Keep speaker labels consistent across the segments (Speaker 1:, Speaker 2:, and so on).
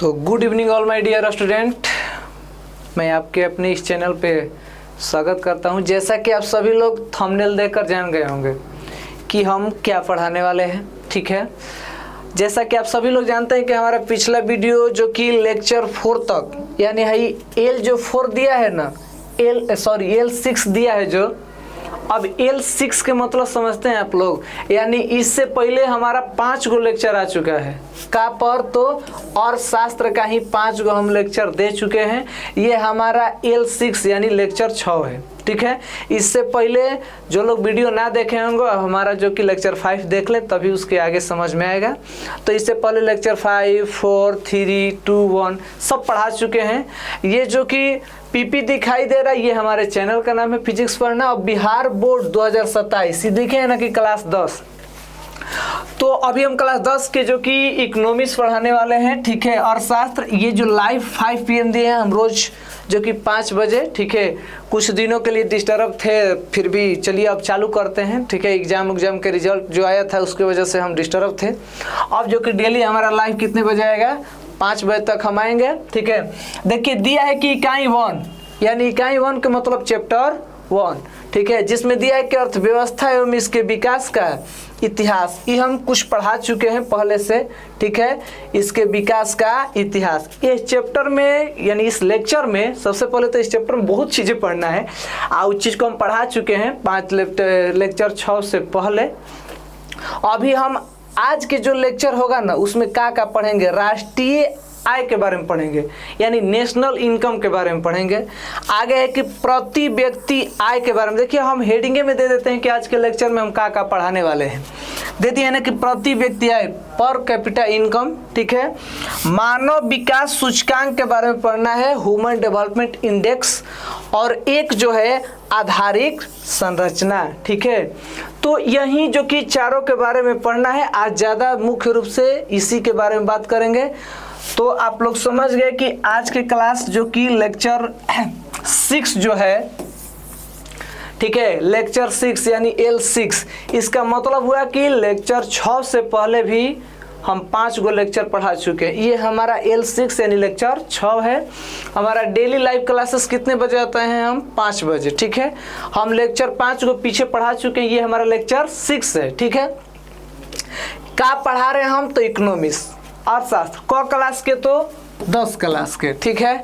Speaker 1: तो good evening all my dear student, मैं आपके अपने इस चैनल पे स्वागत करता हूं। जैसा कि आप सभी लोग थंबनेल देखकर जान गए होंगे कि हम क्या पढ़ाने वाले हैं, ठीक है। जैसा कि आप सभी लोग जानते हैं कि हमारा पिछला वीडियो जो कि लेक्चर 4 तक यानी है एल जो 4 दिया है ना, एल 6 दिया है जो, अब L6 के मतलब समझते हैं आप लोग। यानी इससे पहले हमारा 5 गो लेक्चर आ चुका है का पर तो और शास्त्र का ही 5 गो हम लेक्चर दे चुके हैं। ये हमारा L6 यानी लेक्चर 6 है, ठीक है। इससे पहले जो लोग वीडियो ना देखे होंगे हमारा जो कि लेक्चर 5 देख लें तभी उसके आगे समझ में आएगा। तो इससे पहले लेक्चर 5, 4, 3, 2, 1 सब पढ़ा चुके हैं। ये जो कि पीपी दिखाई दे रहा है ये हमारे चैनल का नाम है फिजिक्स पढ़ना। और बिहार बोर्ड 2027 ये देखे हैं ना कि क्लास 10। तो अभी हम क्लास 10 के जो कि इकोनॉमिक्स पढ़ाने वाले हैं, ठीक है। और शास्त्र ये जो लाइव 5 PM दिए हैं हम रोज जो कि 5 बजे, ठीक है। कुछ दिनों के लिए डिस्टर्ब थे, फिर भी चलिए अब चालू करते हैं, ठीक है। एग्जाम के रिजल्ट जो आया था उसके वजह से हम डिस्टर्ब थे। अब जो कि डेली हमारा लाइव कितने बजे आएगा, 5 बजे तक हम आएंगे, ठीक है। देखिए दिया है कि इकाई 1 यानी इकाई 1 के मतलब चैप्टर 1, ठीक है, जिसमें दिया है कि अर्थव्यवस्था एवं इसके विकास का इतिहास। ये हम कुछ पढ़ा चुके हैं पहले से, ठीक है। इसके विकास का इतिहास इस चैप्टर में यानी इस लेक्चर में सबसे पहले तो इस चैप्टर में बहुत चीज़ें पढ़ना है और उस चीज़ को हम पढ़ा चुके हैं 5 लेक्चर 6 से पहले। अभी हम आज के जो लेक्चर होगा ना उसमें क्या पढ़ेंगे, राष्ट्रीय आय के बारे में पढ़ेंगे यानी नेशनल इनकम के बारे में पढ़ेंगे। आगे है कि प्रति व्यक्ति आय के बारे में। देखिए हम हेडिंगे में दे देते हैं कि आज के लेक्चर में हम क्या पढ़ाने वाले हैं। दे दिए ना कि प्रति व्यक्ति आय पर कैपिटा इनकम, ठीक है। मानव विकास सूचकांक के बारे में पढ़ना है, ह्यूमन डेवलपमेंट इंडेक्स। और एक जो है आधारिक संरचना, ठीक है। तो यही जो कि चारों के बारे में पढ़ना है। आज ज़्यादा मुख्य रूप से इसी के बारे में बात करेंगे। तो आप लोग समझ गए कि आज के क्लास जो कि लेक्चर 6 जो है, ठीक है, लेक्चर 6 यानी L6, इसका मतलब हुआ कि लेक्चर 6 से पहले भी हम 5 गो लेक्चर पढ़ा चुके हैं। ये हमारा L6 यानी लेक्चर 6 है। हमारा डेली लाइव क्लासेस कितने बजे आते हैं, हम 5 बजे, ठीक है। हम लेक्चर 5 को पीछे पढ़ा चुके हैं, ये हमारा लेक्चर 6 है, ठीक है। क्या पढ़ा रहे हैं हम, तो इकोनॉमिक्स अर्थशास्त्र क क्लास के तो 10 क्लास के, ठीक है।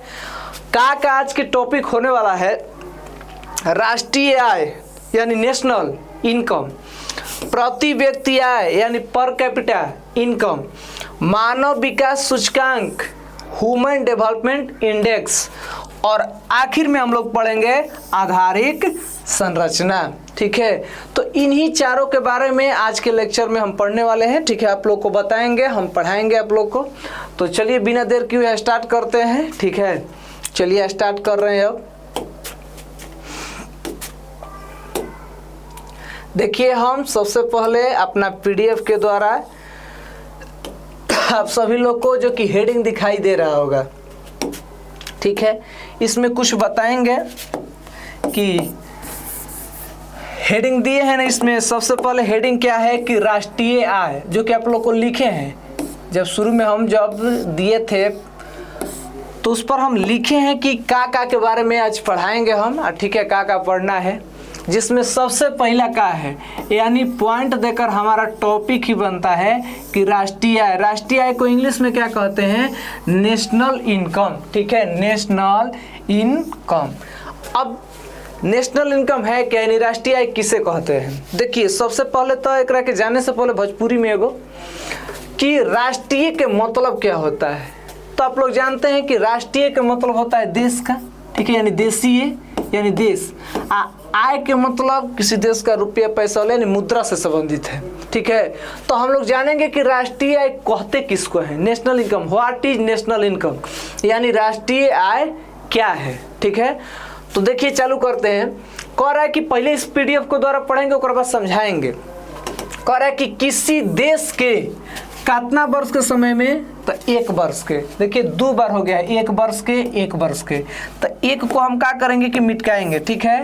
Speaker 1: का आज के टॉपिक होने वाला है राष्ट्रीय आय यानी नेशनल इनकम, प्रति व्यक्ति आय यानी पर कैपिटा इनकम, मानव विकास सूचकांक ह्यूमन डेवलपमेंट इंडेक्स, और आखिर में हम लोग पढ़ेंगे आधारिक संरचना, ठीक है। तो इन्हीं चारों के बारे में आज के लेक्चर में हम पढ़ने वाले हैं, ठीक है। आप लोग को बताएंगे, हम पढ़ाएंगे आप लोग को। तो चलिए बिना देर किए स्टार्ट करते हैं, ठीक है। चलिए स्टार्ट कर रहे हैं। अब देखिए हम सबसे पहले अपना PDF के द्वारा आप सभी लोग को जो कि हेडिंग दिखाई दे रहा होगा, ठीक है, इसमें कुछ बताएंगे कि हेडिंग दिए हैं ना। इसमें सबसे पहले हेडिंग क्या है कि राष्ट्रीय आय, जो कि आप लोग को लिखे हैं जब शुरू में हम जब दिए थे तो उस पर हम लिखे हैं कि का के बारे में आज पढ़ाएंगे हम, ठीक है। का पढ़ना है, जिसमें सबसे पहला का है यानी पॉइंट देकर हमारा टॉपिक ही बनता है कि राष्ट्रीय आय। राष्ट्रीय आय को इंग्लिश में क्या कहते हैं, नेशनल इनकम, ठीक है, नेशनल इनकम। अब नेशनल इनकम है क्या, यानी राष्ट्रीय आय किसे कहते हैं। देखिए सबसे पहले तो एक के जाने से पहले भोजपुरी में एगो कि राष्ट्रीय के मतलब क्या होता है। तो आप लोग जानते हैं कि राष्ट्रीय के मतलब होता है देश का, ठीक है, यानी देशीय यानी देश। आय के मतलब किसी देश का रुपया पैसा यानी मुद्रा से संबंधित है, ठीक है। तो हम लोग जानेंगे कि राष्ट्रीय आय कहते किसको है, national income. What is national income यानी राष्ट्रीय आय क्या है, ठीक है। तो देखिए चालू करते हैं। कह रहा है कि पहले इस PDF को द्वारा पढ़ेंगे उसके बाद समझाएंगे। कह रहा है कि किसी देश के कितना वर्ष के समय में, तो 1 वर्ष के। देखिए 2 बार हो गया है, 1 वर्ष के 1 वर्ष के। तो 1 को हम क्या करेंगे कि मिटकाएंगे, ठीक है।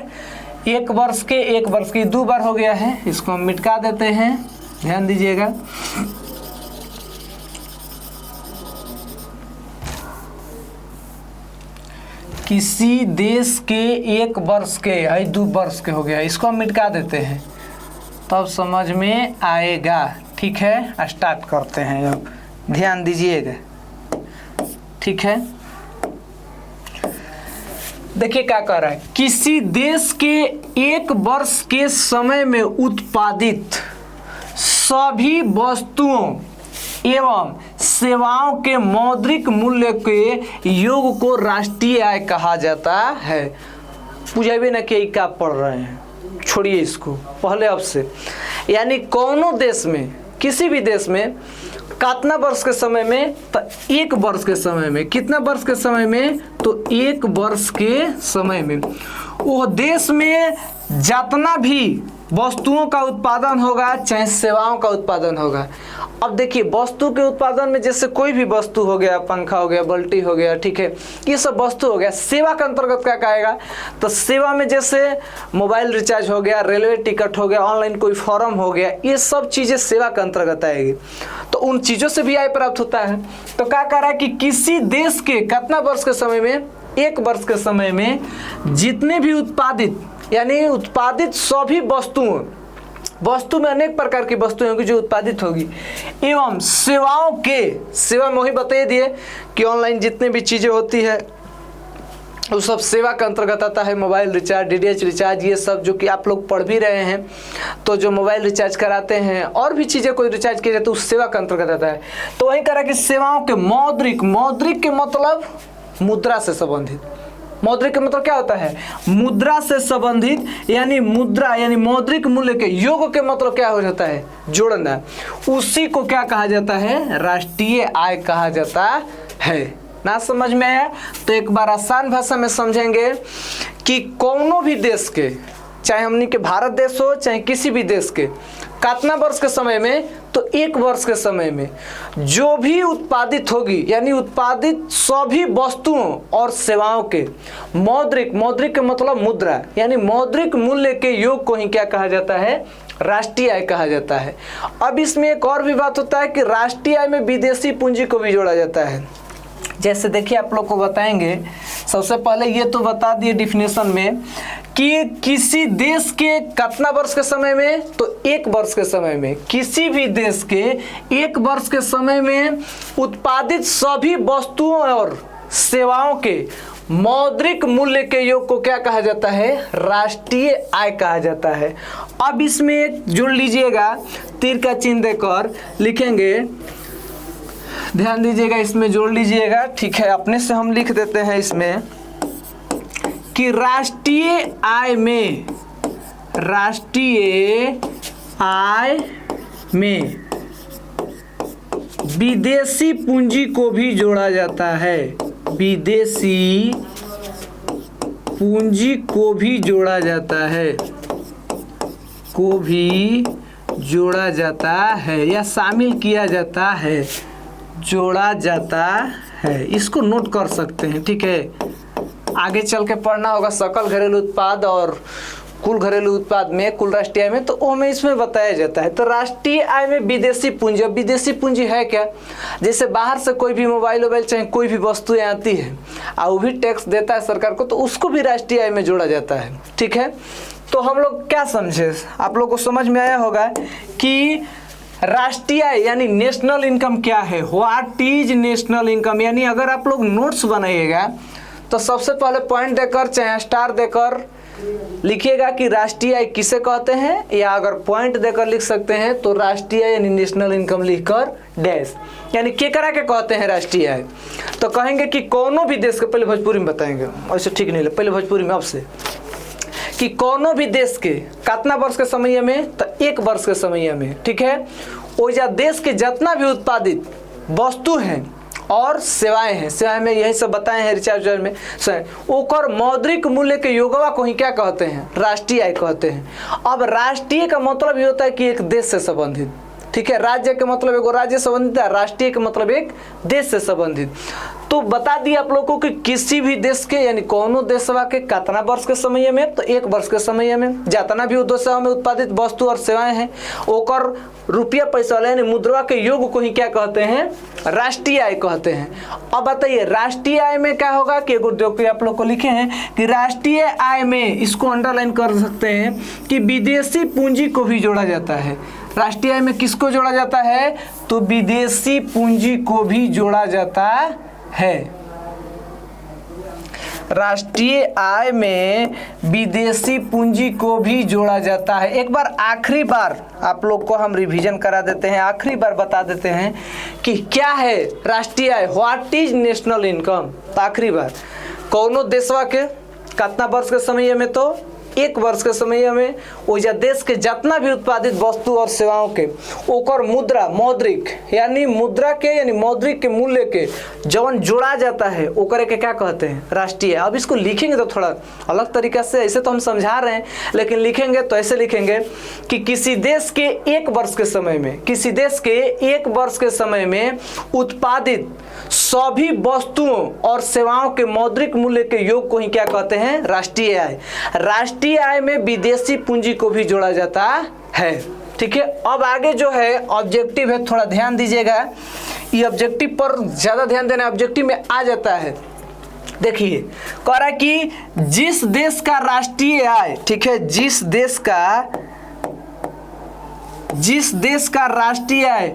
Speaker 1: 1 वर्ष के 1 वर्ष के 2 बार हो गया है, इसको हम मिटका देते हैं, ध्यान दीजिएगा। किसी देश के 1 वर्ष के 2 वर्ष के हो गया, इसको हम मिटा देते हैं तब समझ में आएगा। ठीक है, स्टार्ट करते हैं, अब ध्यान दीजिएगा। ठीक है, देखिए क्या कह रहा है, किसी देश के 1 वर्ष के समय में उत्पादित सभी वस्तुओं एवं सेवाओं के मौद्रिक मूल्य के योग को राष्ट्रीय आय कहा जाता है। पूछे ना कि क्या पढ़ रहे हैं, छोड़िए इसको पहले अब से। यानी कौनो देश में, किसी भी देश में कितना वर्ष के समय में, तो 1 वर्ष के समय में। कितना वर्ष के समय में, तो 1 वर्ष के समय में वो देश में जितना भी वस्तुओं का उत्पादन होगा चाहे सेवाओं का उत्पादन होगा। अब देखिए वस्तु के उत्पादन में जैसे कोई भी वस्तु हो गया, पंखा हो गया, बाल्टी हो गया, ठीक है, ये सब वस्तु हो गया। सेवा के अंतर्गत क्या कहेगा, तो सेवा में जैसे मोबाइल रिचार्ज हो गया, रेलवे टिकट हो गया, ऑनलाइन कोई फॉर्म हो गया, ये सब चीज़ें सेवा के अंतर्गत आएगी। तो उन चीज़ों से भी आय प्राप्त होता है। तो क्या कह रहा है कि किसी देश के कितना वर्ष के समय में, 1 वर्ष के समय में जितने भी उत्पादित, यानी उत्पादित सभी वस्तुओं, वस्तु में अनेक प्रकार की वस्तुएं होगी जो उत्पादित होगी, एवं सेवाओं के, सेवा में वही बता दिए कि ऑनलाइन जितने भी चीज़ें होती है वो सब सेवा के अंतर्गत आता है। मोबाइल रिचार्ज, DTH रिचार्ज, ये सब जो कि आप लोग पढ़ भी रहे हैं, तो जो मोबाइल रिचार्ज कराते हैं और भी चीज़ें कोई रिचार्ज किया जाए तो उस सेवा के अंतर्गत आता है। तो वही करा कि सेवाओं के मौद्रिक, मौद्रिक के मतलब मुद्रा से संबंधित, मौद्रिक का मतलब क्या होता है, मुद्रा से संबंधित, यानी मुद्रा यानी मौद्रिक मूल्य के योग के मतलब क्या हो जाता है, जोड़ना। उसी को क्या कहा जाता है, राष्ट्रीय आय कहा जाता है। ना समझ में आया तो एक बार आसान भाषा में समझेंगे कि कोनो भी देश के, चाहे हमनी के भारत देश हो चाहे किसी भी देश के, कितना वर्ष के समय में, तो 1 वर्ष के समय में जो भी उत्पादित होगी, यानी उत्पादित सभी वस्तुओं और सेवाओं के मौद्रिक, मौद्रिक के मतलब मुद्रा, यानी मौद्रिक मूल्य के योग को ही क्या कहा जाता है, राष्ट्रीय आय कहा जाता है। अब इसमें एक और भी बात होता है कि राष्ट्रीय आय में विदेशी पूंजी को भी जोड़ा जाता है। जैसे देखिए आप लोग को बताएंगे, सबसे पहले ये तो बता दिए डिफिनेशन में कि किसी देश के कितना वर्ष के समय में, तो 1 वर्ष के समय में, किसी भी देश के 1 वर्ष के समय में उत्पादित सभी वस्तुओं और सेवाओं के मौद्रिक मूल्य के योग को क्या कहा जाता है, राष्ट्रीय आय कहा जाता है। अब इसमें एक जोड़ लीजिएगा, तीर का चिन्ह देकर लिखेंगे, ध्यान दीजिएगा, इसमें जोड़ लीजिएगा। ठीक है, अपने से हम लिख देते हैं इसमें कि राष्ट्रीय आय में, राष्ट्रीय आय में विदेशी पूंजी को भी जोड़ा जाता है, विदेशी पूंजी को भी जोड़ा जाता है, को भी जोड़ा जाता है या शामिल किया जाता है, जोड़ा जाता है। इसको नोट कर सकते हैं। ठीक है, आगे चल के पढ़ना होगा सकल घरेलू उत्पाद और कुल घरेलू उत्पाद में, कुल राष्ट्रीय आय में, तो वो में इसमें बताया जाता है। तो राष्ट्रीय आय में विदेशी पूंजी, अब विदेशी पूंजी है क्या, जैसे बाहर से कोई भी मोबाइल चाहे कोई भी वस्तुएं आती है और वो भी टैक्स देता है सरकार को, तो उसको भी राष्ट्रीय आय में जोड़ा जाता है। ठीक है, तो हम लोग क्या समझे, आप लोग को समझ में आया होगा कि राष्ट्रीय आय यानी नेशनल इनकम क्या है, व्हाट इज नेशनल इनकम। यानी अगर आप लोग नोट्स बनाइएगा तो सबसे पहले पॉइंट देकर चाहे स्टार देकर लिखिएगा कि राष्ट्रीय आय किसे कहते हैं, या अगर पॉइंट देकर लिख सकते हैं तो राष्ट्रीय आय यानी नेशनल इनकम लिखकर डैश, यानी केकरा के कहते हैं राष्ट्रीय आय। तो कहेंगे कि कोनो भी देश के, पहले भोजपुरी में बताएंगे, ऐसे ठीक नहीं, पहले भोजपुरी में आपसे, कि कोनो भी देश के कितना वर्ष के समय में, तो 1 वर्ष के समय में। ठीक है, ओजा देश के जितना भी उत्पादित वस्तु हैं और सेवाएं हैं, सेवाएं में यही सब बताए हैं रिचार्ज में, ओकर मौद्रिक मूल्य के योगवा को ही क्या कहते हैं, राष्ट्रीय आय कहते हैं। अब राष्ट्रीय का मतलब ये होता है कि एक देश से संबंधित। ठीक है, राज्य के मतलब एक राज्य संबंधित है, राष्ट्रीय का मतलब एक देश से संबंधित। तो बता दिया आप लोगों को कि किसी भी देश के यानी कौनो देशवा के कितना वर्ष के समय में, तो 1 वर्ष के समय में जितना भी देशवा में उत्पादित वस्तु और सेवाएं हैं ओकर रुपया पैसा वाला यानी मुद्रा के योग को ही क्या कहते हैं, राष्ट्रीय आय कहते हैं। अब बताइए राष्ट्रीय आय में क्या होगा कि देखिए आप लोग को लिखे हैं कि राष्ट्रीय आय में इसको अंडरलाइन कर सकते हैं कि विदेशी पूंजी को भी जोड़ा जाता है। राष्ट्रीय आय में किसको जोड़ा जाता है, तो विदेशी पूंजी को भी जोड़ा जाता है। राष्ट्रीय आय में विदेशी पूंजी को भी जोड़ा जाता है। एक बार आखिरी बार आप लोग को हम रिवीजन करा देते हैं, आखिरी बार बता देते हैं कि क्या है राष्ट्रीय आय, व्हाट इज नेशनल इनकम। तो आखिरी बार कौनो देशवा के कितना वर्ष के समय में, तो 1 वर्ष के समय में ओजा देश के जितना भी उत्पादित वस्तु और सेवाओं के ओकर मुद्रा मौद्रिक यानी मुद्रा के यानी मौद्रिक के मूल्य के जवन जोड़ा जाता है ओकरे के क्या कहते हैं, राष्ट्रीय। अब इसको लिखेंगे तो थोड़ा अलग तरीका से, ऐसे तो हम समझा रहे हैं लेकिन लिखेंगे तो ऐसे लिखेंगे कि किसी देश के 1 वर्ष के समय में, किसी देश के 1 वर्ष के समय में उत्पादित सभी वस्तुओं और सेवाओं के मौद्रिक मूल्य के योग को ही क्या कहते हैं, राष्ट्रीय आय। राष्ट्रीय आय में विदेशी पूंजी को भी जोड़ा जाता है। ठीक है, अब आगे जो है ऑब्जेक्टिव है, थोड़ा ध्यान दीजिएगा, ये ऑब्जेक्टिव पर ज्यादा ध्यान देना, ऑब्जेक्टिव में आ जाता है। देखिए कह रहा है कि जिस देश का राष्ट्रीय आय, ठीक है, जिस देश का राष्ट्रीय आय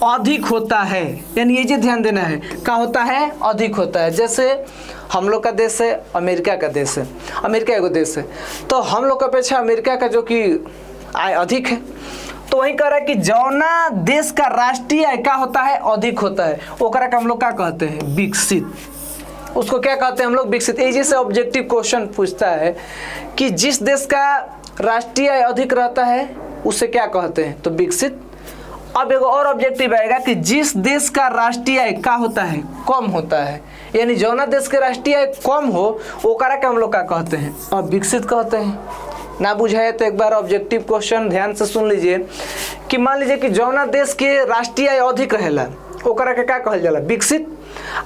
Speaker 1: अधिक होता है, यानी ये ध्यान देना है, क्या होता है, अधिक होता है। जैसे हम लोग का देश है, अमेरिका का देश है, अमेरिका एगो देश है, तो हम लोग की अपेक्षा अमेरिका का जो कि आय अधिक है, तो वही कह रहा है कि जौना देश का राष्ट्रीय आय क्या होता है, अधिक होता है, ओकरा का हम लोग क्या कहते हैं, विकसित। उसको क्या कहते हैं हम लोग, विकसित। ये से ऑब्जेक्टिव क्वेश्चन पूछता है कि जिस देश का राष्ट्रीय आय अधिक रहता है उसे क्या कहते हैं, तो विकसित। अब एक और ऑब्जेक्टिव आएगा कि जिस देश का राष्ट्रीय आय क्या होता है, कम होता है, यानी जौना देश के राष्ट्रीय आय कम हो ओकरा के हम लोग क्या कहते हैं, अब विकसित कहते हैं। ना बुझाए तो एक बार ऑब्जेक्टिव क्वेश्चन ध्यान से सुन लीजिए कि मान लीजिए कि जौना देश के राष्ट्रीय आय अधिक रहेला ओकरा के क्या कहल जाला, विकसित।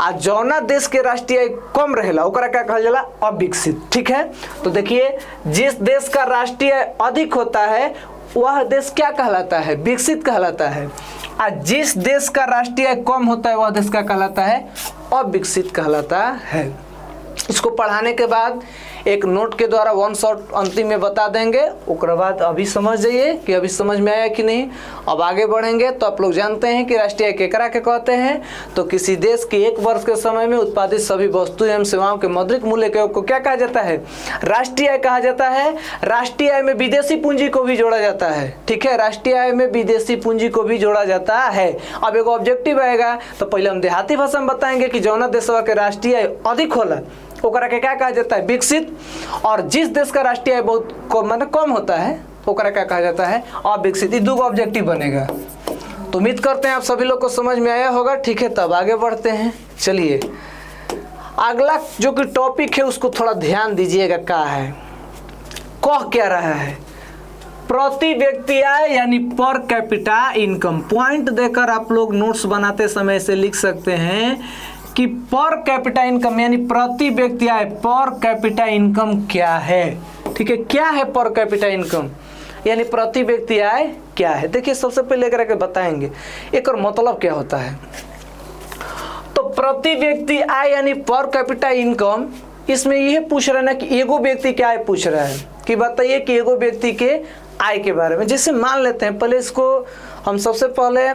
Speaker 1: आ जौना देश के राष्ट्रीय आय कम रहेला ओकरा क्या कहल जाला, अविकसित। ठीक है, तो देखिए जिस देश का राष्ट्रीय आय अधिक होता है वह देश क्या कहलाता है, विकसित कहलाता है। और जिस देश का राष्ट्रीय आय कम होता है वह देश क्या कहलाता है, अविकसित कहलाता है। इसको पढ़ाने के बाद एक नोट के द्वारा 1 शॉट अंतिम में बता देंगे, उसके बाद अभी समझ जाइए कि अभी समझ में आया कि नहीं। अब आगे बढ़ेंगे तो आप लोग जानते हैं कि राष्ट्रीय आय केकरा के कहते हैं, तो किसी देश के 1 वर्ष के समय में उत्पादित सभी वस्तु एवं सेवाओं के मौद्रिक मूल्य के को क्या कहा जाता है, राष्ट्रीय आय कहा जाता है। राष्ट्रीय आय में विदेशी पूंजी को भी जोड़ा जाता है। ठीक है, राष्ट्रीय आय में विदेशी पूंजी को भी जोड़ा जाता है। अब एक ऑब्जेक्टिव आएगा तो पहले हम देहाती भाषा में बताएंगे कि जौना देशवा के राष्ट्रीय आय अधिक होला ओकरा के क्या कहा जाता है, विकसित। और जिस देश का राष्ट्रीय आय बहुत कम होता है ओकरा क्या कहा जाता है, अविकसित। ये 2 ऑब्जेक्टिव बनेगा। तो उम्मीद करते हैं आप सभी लोग को समझ में आया होगा। ठीक है, तब आगे बढ़ते हैं। चलिए अगला जो कि टॉपिक है उसको थोड़ा ध्यान दीजिएगा, क्या है, कह क्या रहा है, प्रति व्यक्ति आय यानी पर कैपिटा इनकम। पॉइंट देकर आप लोग नोट्स बनाते समय से लिख सकते हैं कि पर कैपिटा इनकम यानी प्रति व्यक्ति आय, पर कैपिटा इनकम क्या है। ठीक है, क्या है पर कैपिटा इनकम यानी प्रति व्यक्ति आय क्या है। देखिए सबसे पहले करके बताएंगे एक और मतलब क्या होता है। तो प्रति व्यक्ति आय यानी पर कैपिटा इनकम, इसमें यह पूछ रहा है ना कि एगो व्यक्ति क्या आय पूछ रहा है, कि बताइए कि एगो व्यक्ति के आय के बारे में। जैसे मान लेते हैं, पहले इसको हम सबसे पहले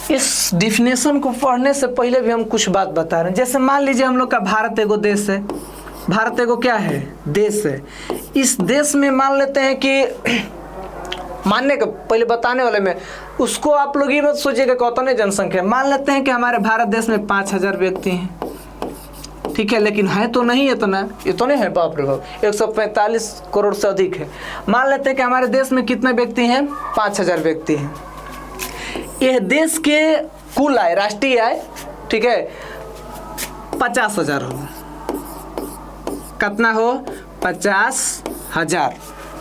Speaker 1: इस डिफिनेशन को पढ़ने से पहले भी हम कुछ बात बता रहे हैं। जैसे मान लीजिए हम लोग का भारत एगो देश है, भारत एगो क्या है, देश है। इस देश में मान लेते हैं कि मानने का पहले बताने वाले में उसको आप लोग ये मत सोचिएगा कितने जनसंख्या, मान लेते हैं कि हमारे भारत देश में 5000 व्यक्ति हैं। ठीक है, लेकिन है तो नहीं इतना, इतने हैं, बाप रे बाप, 145 करोड़ से अधिक है। मान लेते हैं कि हमारे देश में कितने व्यक्ति हैं, 5000 व्यक्ति हैं। यह देश के कुल आय, राष्ट्रीय आय, ठीक है, 50,000 हो। कितना हो, 50,000।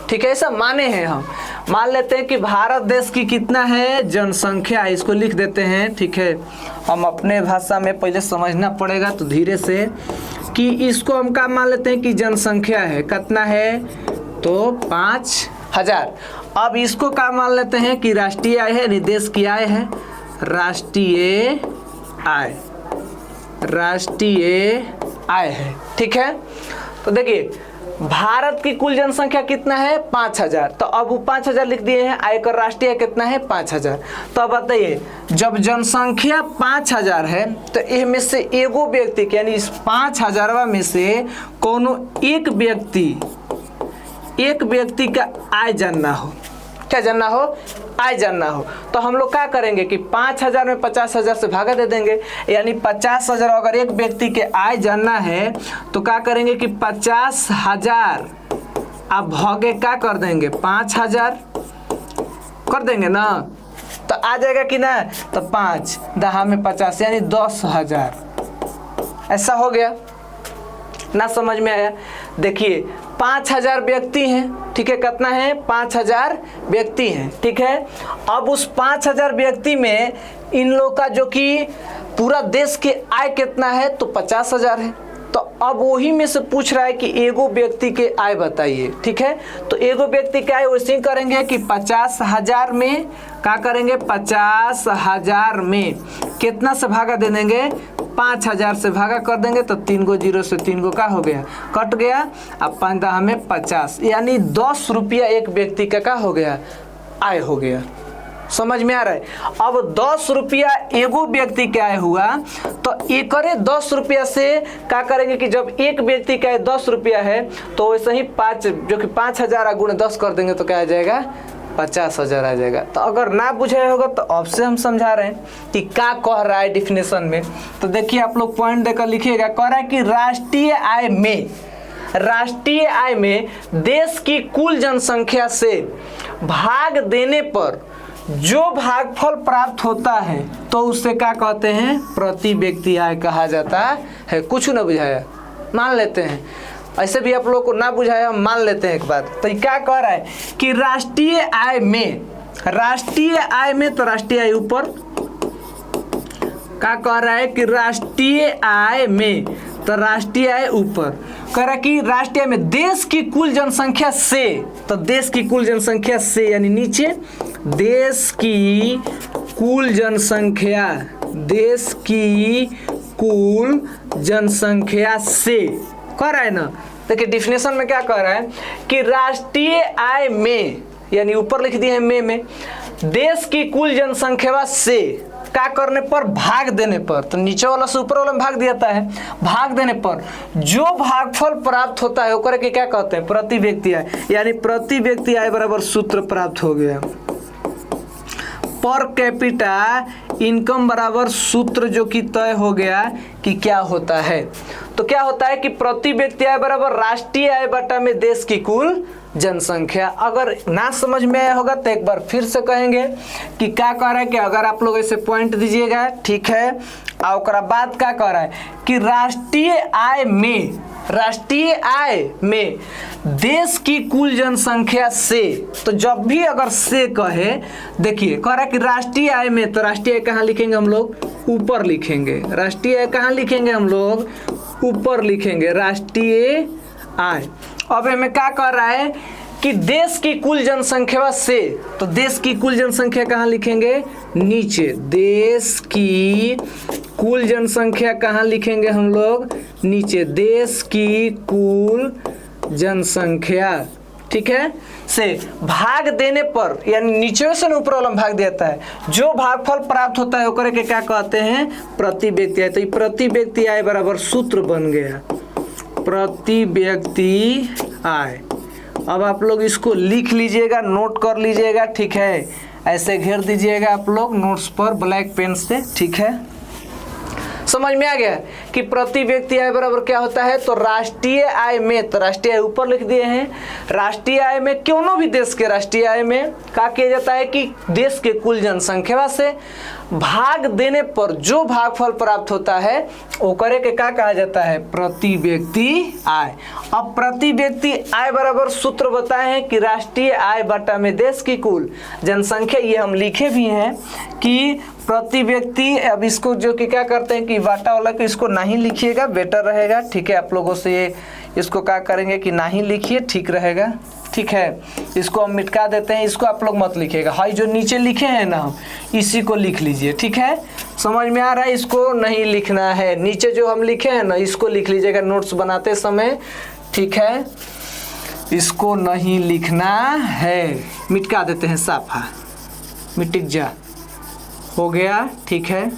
Speaker 1: ठीक है, ऐसा माने हैं हम। मान लेते हैं कि भारत देश की कितना है जनसंख्या, इसको लिख देते हैं। ठीक है, हम अपने भाषा में पहले समझना पड़ेगा तो धीरे से, कि इसको हम क्या मान लेते हैं कि जनसंख्या है, कितना है तो 5000। अब इसको क्या मान लेते हैं कि राष्ट्रीय आय है, देश की आय है, राष्ट्रीय आय, राष्ट्रीय आय है। ठीक है, तो देखिए भारत की कुल जनसंख्या कितना है 5000, तो अब वो 5000 लिख दिए हैं, आयकर राष्ट्रीय आय कितना है 5000। तो अब बताइए जब जनसंख्या 5000 है तो इनमें से एगो व्यक्ति यानी इस 5000 में से कोनो एक व्यक्ति का आय जानना हो, क्या जानना हो, आय जानना हो, तो हम लोग क्या करेंगे कि 5000 में 50,000 से भागा दे देंगे, यानी 50,000 अगर एक व्यक्ति के आय जानना है तो क्या करेंगे कि 50,000 अब भागे क्या कर देंगे 5000 कर देंगे ना, तो आ जाएगा कि ना, तो 5 दहा में 50 यानी 10,000। ऐसा हो गया ना, समझ में आया। देखिए 5000 व्यक्ति हैं, ठीक है, कितना है 5000 व्यक्ति हैं। ठीक है, अब उस 5000 व्यक्ति में इन लोग का जो कि पूरा देश के आय कितना है तो 50,000 है, तो अब वही में से पूछ रहा है कि एगो व्यक्ति के आय बताइए। ठीक है, तो एगो व्यक्ति के आय वैसे ही करेंगे कि 50,000 में क्या करेंगे, 50,000 में कितना से भागा दे देंगे, 5000 से भागा कर देंगे, तो 3 गो 0 से 3 गो क्या हो गया, कट गया। अब 5 दहा में 50 यानी 10 रुपया एक व्यक्ति का क्या हो गया, आय हो गया। समझ में आ रहा है। अब 10 रुपया एगो व्यक्ति का आय हुआ, तो एकरे 10 रुपया से क्या करेंगे कि जब एक व्यक्ति का आय 10 रुपया है तो वैसे ही 5 जो कि 5000 गुणे 10 कर देंगे तो क्या आ जाएगा 50,000 आ जाएगा। तो अगर ना बुझाया होगा तो अब से हम समझा रहे हैं कि क्या कह रहा है डिफिनेशन में। तो देखिए आप लोग पॉइंट देकर लिखिएगा, कह रहा है कि राष्ट्रीय आय में देश की कुल जनसंख्या से भाग देने पर जो भागफल प्राप्त होता है तो उससे क्या कहते हैं, प्रति व्यक्ति आय कहा जाता है। कुछ ना बुझाया, मान लेते हैं, ऐसे भी आप लोग को ना बुझाया हम मान लेते हैं एक बात। तो क्या कह रहा है कि राष्ट्रीय आय में तो राष्ट्रीय आय ऊपर, क्या कह रहा है कि राष्ट्रीय आय में तो राष्ट्रीय आय ऊपर, कह रहा है कि राष्ट्रीय आय में देश की कुल जनसंख्या से, तो देश की कुल जनसंख्या से यानी नीचे देश की कुल जनसंख्या से कह रहा है ना। देखिए डिफिनेशन में क्या कह रहा है कि राष्ट्रीय आय में यानी ऊपर लिख दिए हैं में देश की कुल जनसंख्या से क्या करने पर, भाग देने पर, तो नीचे वाला से ऊपर वाला में भाग दिया है, भाग देने पर जो भागफल प्राप्त होता है वो के क्या कहते हैं, प्रति व्यक्ति आय, यानी प्रति व्यक्ति आय बराबर सूत्र प्राप्त हो गया, पर कैपिटा इनकम बराबर सूत्र जो कि तय हो गया कि क्या होता है। तो क्या होता है कि प्रति व्यक्ति आय बराबर राष्ट्रीय आय बटा में देश की कुल जनसंख्या। अगर ना समझ में आया होगा तो एक बार फिर से कहेंगे कि क्या कह रहा है कि अगर आप लोग ऐसे पॉइंट दीजिएगा, ठीक है, और बात क्या कह रहा है कि राष्ट्रीय आय में देश की कुल जनसंख्या से, तो जब भी अगर से कहे, देखिए कह रहा है कि राष्ट्रीय आय में, तो राष्ट्रीय आय कहाँ लिखेंगे हम लोग, ऊपर लिखेंगे। राष्ट्रीय आय कहाँ लिखेंगे हम लोग, ऊपर लिखेंगे राष्ट्रीय आय। अब हमें क्या कह रहा है कि देश की कुल जनसंख्या से, तो देश की कुल जनसंख्या कहाँ लिखेंगे, नीचे, देश की कुल जनसंख्या कहाँ लिखेंगे हम लोग, नीचे, देश की कुल जनसंख्या, ठीक है, से भाग देने पर, यानी नीचे से ऊपर वाला भाग देता है, जो भागफल प्राप्त होता है वो के क्या कहते हैं, प्रति व्यक्ति आय। तो ये प्रति व्यक्ति आय बराबर सूत्र बन गया, प्रति व्यक्ति आय। अब आप लोग इसको लिख लीजिएगा, नोट कर लीजिएगा, ठीक है, ऐसे घेर दीजिएगा आप लोग नोट्स पर ब्लैक पेन से, ठीक है। समझ में आ गया कि प्रति व्यक्ति आय बराबर क्या होता है। तो राष्ट्रीय आय में, तो राष्ट्रीय आय ऊपर लिख दिए हैं, राष्ट्रीय आय में क्यों भी देश के राष्ट्रीय आय में क्या किया जाता है कि देश के कुल जनसंख्या से भाग देने पर जो भागफल प्राप्त होता है वो करे के क्या कहा जाता है, प्रति व्यक्ति आय। अब प्रति व्यक्ति आय बराबर सूत्र बताए हैं कि राष्ट्रीय आय बटा में देश की कुल जनसंख्या, ये हम लिखे भी हैं कि प्रति व्यक्ति। अब इसको जो कि क्या करते हैं कि बाटा वाला को इसको नहीं लिखिएगा, बेटर रहेगा, ठीक है। आप लोगों से ये इसको क्या करेंगे कि नहीं लिखिए, ठीक रहेगा, ठीक है। इसको हम मिटका देते हैं, इसको आप लोग मत लिखिएगा, हाई जो नीचे लिखे हैं ना इसी को लिख लीजिए, ठीक है। समझ में आ रहा है, इसको नहीं लिखना है, नीचे जो हम लिखे हैं ना इसको लिख लीजिएगा नोट्स बनाते समय, ठीक है। इसको नहीं लिखना है, मिटका देते हैं, साफा मिटिक जा, हो गया, ठीक है।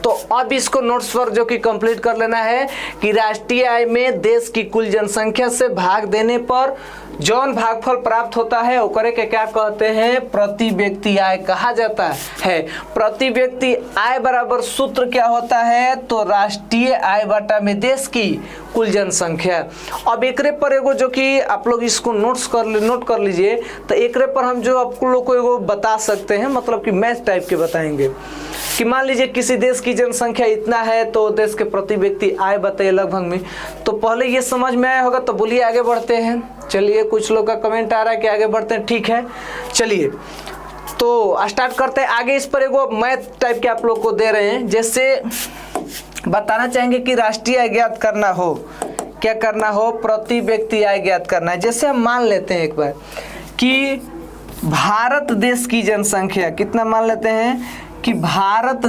Speaker 1: तो अब इसको नोट्स पर जो कि कंप्लीट कर लेना है कि राष्ट्रीय आय में देश की कुल जनसंख्या से भाग देने पर जौन भागफल प्राप्त होता है वो करे के क्या कहते हैं, प्रति व्यक्ति आय कहा जाता है। प्रति व्यक्ति आय बराबर सूत्र क्या होता है, तो राष्ट्रीय आय बटा में देश की कुल जनसंख्या। अब एकरे पर एगो जो कि आप लोग इसको नोट कर लीजिए, तो एकरे पर हम जो आप लोग को एगो बता सकते हैं, मतलब कि मैथ टाइप के बताएंगे कि मान लीजिए किसी देश की जनसंख्या इतना है तो देश के प्रति व्यक्ति आय बताइए लगभग में। तो पहले ये समझ में आया होगा, तो बोलिए आगे बढ़ते हैं। चलिए, कुछ लोग का कमेंट आ रहा है कि आगे बढ़ते हैं, ठीक है। चलिए तो स्टार्ट करते हैं आगे। इस पर एगो मैथ टाइप के आप लोग को दे रहे हैं, जैसे बताना चाहेंगे कि राष्ट्रीय आय ज्ञात करना हो, क्या करना हो, प्रति व्यक्ति आय ज्ञात करना है। जैसे हम मान लेते हैं एक बार कि भारत देश की जनसंख्या कितना मान लेते हैं कि भारत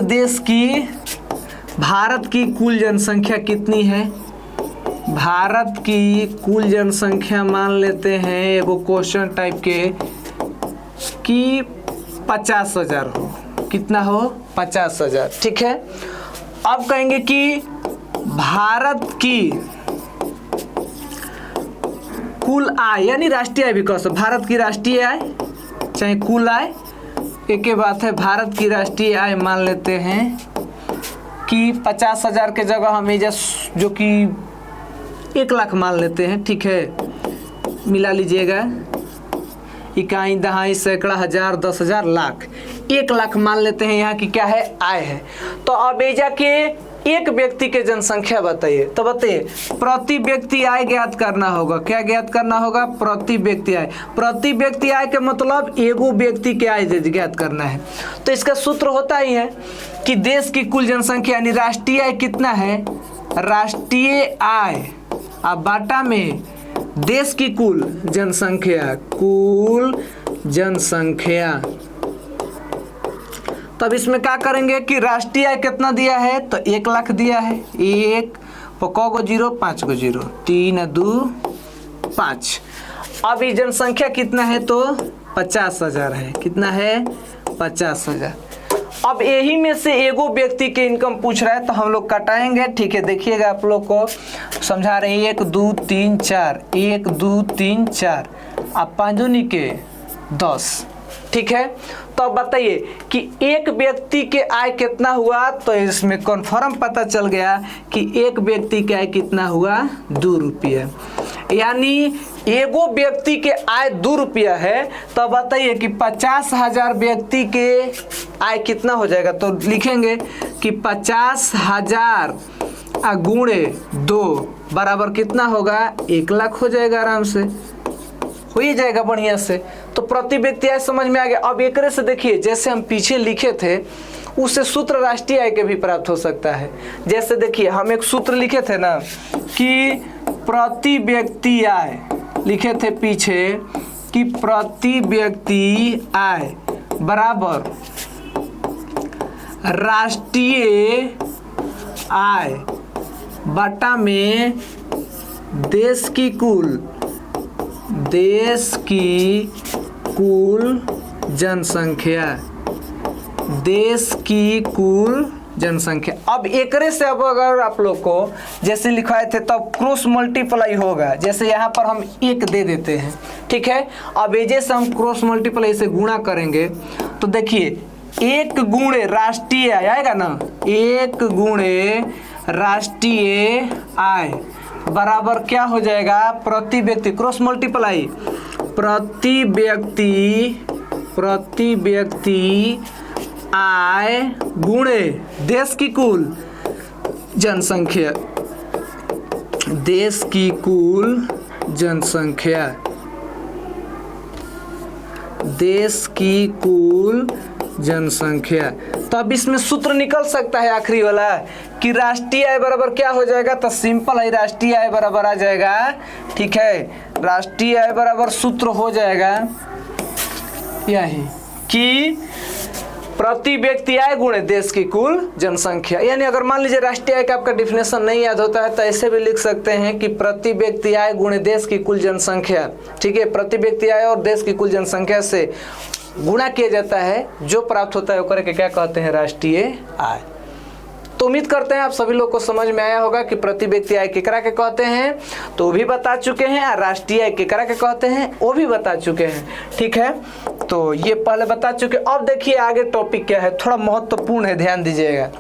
Speaker 1: की कुल जनसंख्या कितनी है, भारत की कुल जनसंख्या मान लेते हैं एगो क्वेश्चन टाइप के कि 50,000 हो, कितना हो, 50,000, ठीक है। अब कहेंगे कि भारत की कुल आय यानी राष्ट्रीय आय भी कह सकते, भारत की राष्ट्रीय आय चाहे कुल आय एक ही बात है। भारत की राष्ट्रीय आय मान लेते हैं कि 50,000 के जगह हम जो कि 1 लाख मान लेते हैं, ठीक है। मिला लीजिएगा, इकाई दहाई सैकड़ा हजार 10,000 लाख, 1 लाख मान लेते हैं यहाँ की क्या है, आय है। तो अब एजा के एक व्यक्ति के जनसंख्या बताइए, तो बताइए प्रति व्यक्ति आय ज्ञात करना होगा, क्या ज्ञात करना होगा, प्रति व्यक्ति आय। प्रति व्यक्ति आय के मतलब एगो व्यक्ति के आय ज्ञात करना है। तो इसका सूत्र होता ही है कि देश की कुल जनसंख्या यानी राष्ट्रीय आय कितना है, राष्ट्रीय आय अब बाटा में देश की कुल जनसंख्या, कुल जनसंख्या। तब इसमें क्या करेंगे कि राष्ट्रीय आय कितना दिया है, तो 1 लाख दिया है, 1 को 0 5 को 0 3 2 5। अब ये जनसंख्या कितना है, तो 50,000 है, कितना है, 50,000। अब यही में से एगो व्यक्ति के इनकम पूछ रहा है तो हम लोग कटाएंगे, ठीक है। देखिएगा आप लोग को समझा रहे हैं, 1 2 3 4, 1 2 3 4, अब 5 दूनी के 10, ठीक है। तो बताइए कि एक व्यक्ति के आय कितना हुआ, तो इसमें कन्फर्म पता चल गया कि एक व्यक्ति के आय कितना हुआ, 2 रुपया। यानी एगो व्यक्ति के आय 2 रुपया है। तो बताइए कि 50,000 व्यक्ति के आय कितना हो जाएगा, तो लिखेंगे कि 50,000 गुणे 2 बराबर कितना होगा, 1 लाख हो जाएगा, आराम से हो ही जाएगा बढ़िया से। तो प्रति व्यक्ति आय समझ में आ गया। अब एकरे से देखिए जैसे हम पीछे लिखे थे उससे सूत्र राष्ट्रीय आय के भी प्राप्त हो सकता है। जैसे देखिए हम एक सूत्र लिखे थे ना कि प्रति व्यक्ति आय, लिखे थे पीछे कि प्रति व्यक्ति आय बराबर राष्ट्रीय आय बटा में देश की कुल जनसंख्या, देश की कुल जनसंख्या। अब एकरे से अब अगर आप लोग को जैसे लिखवाए थे तब क्रॉस मल्टीप्लाई होगा, जैसे यहाँ पर हम 1 दे देते हैं, ठीक है। अब जैसे हम क्रॉस मल्टीप्लाई से गुणा करेंगे तो देखिए 1 गुणे राष्ट्रीय आय आएगा ना, 1 गुणे राष्ट्रीय आय बराबर क्या हो जाएगा, प्रति व्यक्ति क्रॉस मल्टीप्लाई प्रति व्यक्ति आय गुणे देश की कुल जनसंख्या, देश की कुल जनसंख्या, देश की कुल जनसंख्या। तो अब इसमें सूत्र निकल सकता है आखिरी वाला कि राष्ट्रीय आय बराबर क्या हो जाएगा, तो सिंपल है, राष्ट्रीय आय बराबर आ जाएगा, ठीक है, राष्ट्रीय आय बराबर सूत्र हो जाएगा यही कि प्रति व्यक्ति आय गुणे देश की कुल जनसंख्या। यानी अगर मान लीजिए राष्ट्रीय आय का आपका डिफिनेशन नहीं याद होता है तो ऐसे भी लिख सकते हैं कि प्रति व्यक्ति आय गुणे देश की कुल जनसंख्या, ठीक है, प्रति व्यक्ति आय और देश की कुल जनसंख्या से गुणा किया जाता है, जो प्राप्त होता है वो करके क्या कहते हैं, राष्ट्रीय आय। तो उम्मीद करते हैं आप सभी लोग को समझ में आया होगा कि प्रति व्यक्ति आय केकरा के कहते हैं तो वो भी बता चुके हैं, और राष्ट्रीय आय केकरा के कहते हैं वो भी बता चुके हैं, ठीक है। तो ये पहले बता चुके। अब देखिए आगे टॉपिक क्या है, थोड़ा महत्वपूर्ण है, ध्यान दीजिएगा।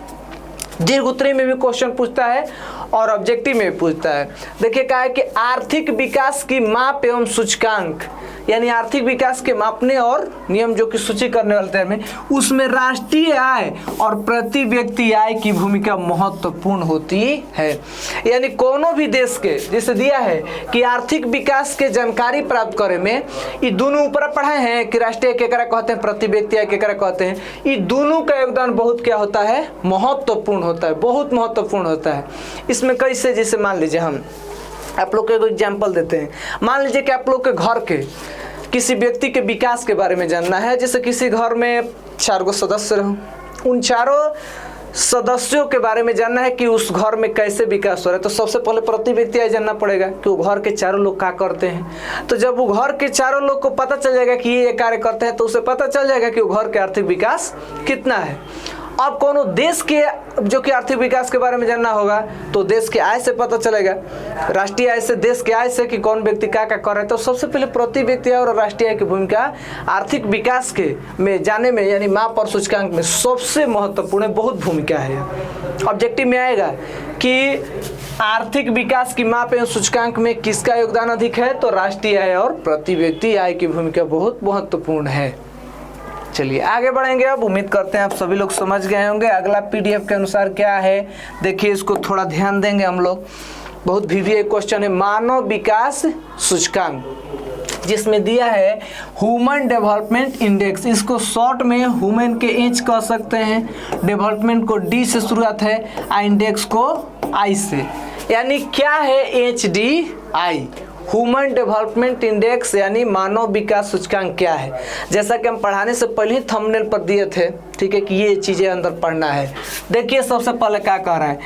Speaker 1: दीर्घ उत्तरी में भी क्वेश्चन पूछता है और ऑब्जेक्टिव में भी पूछता है। देखिए क्या है कि आर्थिक विकास की माप एवं सूचकांक, यानी आर्थिक विकास के मापने और नियम जो कि सूची करने वाले term में, उसमें राष्ट्रीय आय और प्रति व्यक्ति आय की भूमिका महत्वपूर्ण होती है। यानी कोनो भी देश के जैसे दिया है कि आर्थिक विकास के जानकारी प्राप्त करे में ये दोनों ऊपर पढ़ाए हैं कि राष्ट्रीय केकरा कहते हैं, प्रति व्यक्ति आय केकरा कहते हैं, ये दोनों का योगदान बहुत क्या होता है, महत्वपूर्ण होता है, बहुत महत्वपूर्ण होता है। इसमें कैसे, जैसे मान लीजिए हम आप लोग को एक एग्जाम्पल देते हैं। मान लीजिए कि आप लोग के घर के किसी व्यक्ति के विकास के बारे में जानना है, जैसे किसी घर में 4 गो सदस्य रहो, उन चारों सदस्यों के बारे में जानना है कि उस घर में कैसे विकास हो रहा है, तो सबसे पहले प्रति व्यक्ति आय जानना पड़ेगा कि वो घर के चारों लोग क्या करते हैं। तो जब वो घर के चारों लोग को पता चल जाएगा कि ये कार्य करते हैं तो उसे पता चल जाएगा कि वो घर के आर्थिक विकास कितना है। अब कोनो देश के जो कि आर्थिक विकास के बारे में जानना होगा तो देश के आय से पता चलेगा, राष्ट्रीय आय से, देश के आय से कि कौन व्यक्ति क्या क्या कर रहे हैं। तो सबसे पहले प्रति व्यक्ति आय और राष्ट्रीय आय की भूमिका आर्थिक विकास के में जाने में, यानी माप और सूचकांक में सबसे महत्वपूर्ण है, बहुत भूमिका है। ऑब्जेक्टिव में आएगा कि आर्थिक विकास की माप एवं सूचकांक में किसका योगदान अधिक है, तो राष्ट्रीय आय और प्रति व्यक्ति आय की भूमिका बहुत महत्वपूर्ण है। चलिए आगे बढ़ेंगे। अब उम्मीद करते हैं आप सभी लोग समझ गए होंगे। अगला पीडीएफ के अनुसार क्या है देखिए, इसको थोड़ा ध्यान देंगे हम लोग। बहुत वीवीआई क्वेश्चन है, मानव विकास सूचकांक, जिसमें दिया है ह्यूमन डेवलपमेंट इंडेक्स। इसको शॉर्ट में ह्यूमन के एच कह सकते हैं, डेवलपमेंट को डी से शुरुआत है, इंडेक्स को आई से। यानी क्या है HDI, ह्यूमन डेवलपमेंट इंडेक्स, यानी मानव विकास सूचकांक क्या है। जैसा कि हम पढ़ाने से पहले ही थंबनेल पर दिए थे, ठीक है, कि ये चीजें अंदर पढ़ना है। देखिए सबसे पहले क्या कह रहा है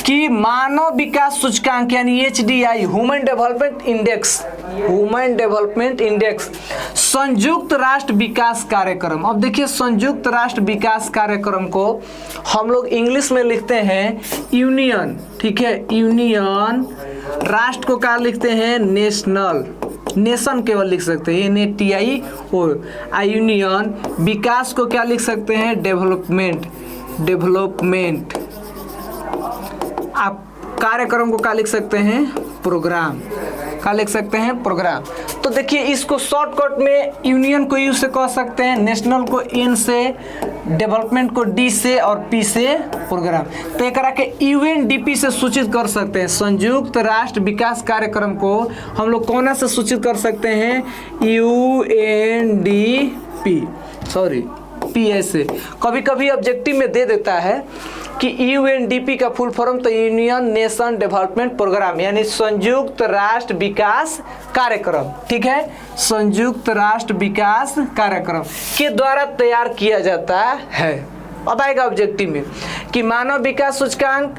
Speaker 1: कि मानव विकास सूचकांक यानी HDI, human development index, human development index संयुक्त राष्ट्र विकास कार्यक्रम। अब देखिए संयुक्त राष्ट्र विकास कार्यक्रम को हम लोग इंग्लिश में लिखते हैं यूनियन, ठीक है, यूनियन। राष्ट्र को क्या लिखते हैं, नेशनल, नेशन केवल लिख सकते हैं NATI और यूनियन। विकास को क्या लिख सकते हैं, डेवलपमेंट, डेवलपमेंट। आप कार्यक्रम को क्या लिख सकते हैं, प्रोग्राम, क्या लिख सकते हैं, प्रोग्राम। तो देखिए इसको शॉर्टकट में यूनियन को यू से कह सकते हैं, नेशनल को N से, डेवलपमेंट को D से और P से प्रोग्राम। तो एक के UNDP से सूचित कर सकते हैं। संयुक्त राष्ट्र विकास कार्यक्रम को हम लोग कौन से सूचित कर सकते हैं, UNDP, सॉरी PA से। कभी कभी ऑब्जेक्टिव में दे देता है कि UNDP का फुल फॉर्म तो यूनियन नेशन डेवलपमेंट प्रोग्राम, यानी संयुक्त राष्ट्र विकास कार्यक्रम, ठीक है, संयुक्त राष्ट्र विकास कार्यक्रम के द्वारा तैयार किया जाता है। अब आएगा ऑब्जेक्टिव में कि मानव विकास सूचकांक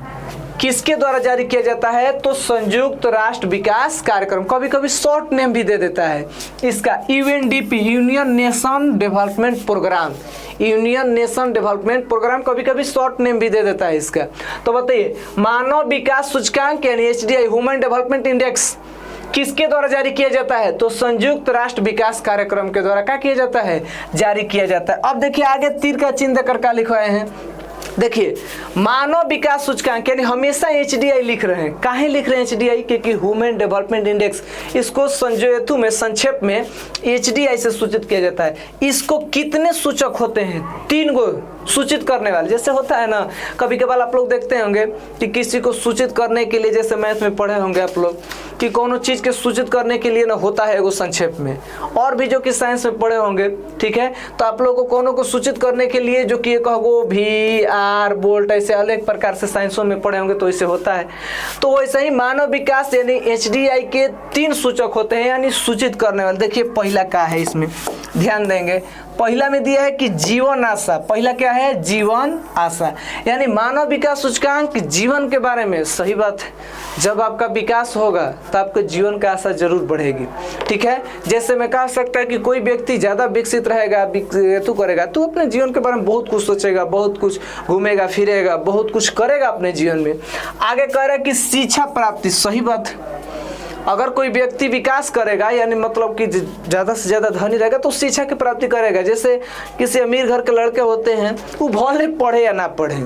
Speaker 1: किसके द्वारा जारी किया जाता है, तो संयुक्त राष्ट्र विकास कार्यक्रम। कभी कभी शॉर्ट नेम भी दे देता है इसका, UNDP, union nation development programme, union nation development programme, कभी कभी शॉर्ट नेम भी दे देता है इसका। तो बताइए मानव विकास सूचकांक यानी HDI, ह्यूमन डेवलपमेंट इंडेक्स, किसके द्वारा जारी किया जाता है? तो संयुक्त राष्ट्र विकास कार्यक्रम के द्वारा क्या किया जाता है? जारी किया जाता है। अब देखिए आगे तीर का चिन्ह देकर क्या लिखवाए हैं, देखिए मानव विकास सूचकांक, यानी हमेशा HDI लिख रहे हैं। काहे लिख रहे हैं HDI? क्योंकि ह्यूमन डेवलपमेंट इंडेक्स, इसको संजोयतु में संक्षेप में HDI से सूचित किया जाता है। इसको कितने सूचक होते हैं? 3 गो सूचित करने वाले। जैसे होता है ना, कभी कभार आप लोग देखते होंगे कि किसी को सूचित करने के लिए, जैसे मैथ में पढ़े होंगे आप लोग कि कोनो चीज़ के सूचित करने के लिए ना होता है एगो संक्षेप में, और भी जो कि साइंस में पढ़े होंगे, ठीक है। तो आप लोगों को कोनो को सूचित करने के लिए जो कि कहो VR वोल्ट, ऐसे अलग प्रकार से साइंसों में पढ़े होंगे, तो ऐसे होता है। तो वैसे ही मानव विकास यानी HDI के 3 सूचक होते हैं, यानी सूचित करने वाले। देखिए पहला क्या है, इसमें ध्यान देंगे, पहला में दिया है कि जीवन आशा। पहला क्या है? जीवन आशा, यानी मानव विकास सूचकांक जीवन के बारे में। सही बात है, जब आपका विकास होगा तो आपके जीवन का आशा जरूर बढ़ेगी, ठीक है। जैसे मैं कह सकता है कि कोई व्यक्ति ज़्यादा विकसित रहेगा, तू करेगा, तू अपने जीवन के बारे में बहुत कुछ सोचेगा, बहुत कुछ घूमेगा फिरेगा, बहुत कुछ करेगा अपने जीवन में। आगे कह रहा है कि शिक्षा प्राप्ति। सही बात है, अगर कोई व्यक्ति विकास करेगा, यानी मतलब कि ज़्यादा से ज़्यादा धनी रहेगा, तो शिक्षा की प्राप्ति करेगा। जैसे किसी अमीर घर के लड़के होते हैं, वो भले पढ़े या ना पढ़े,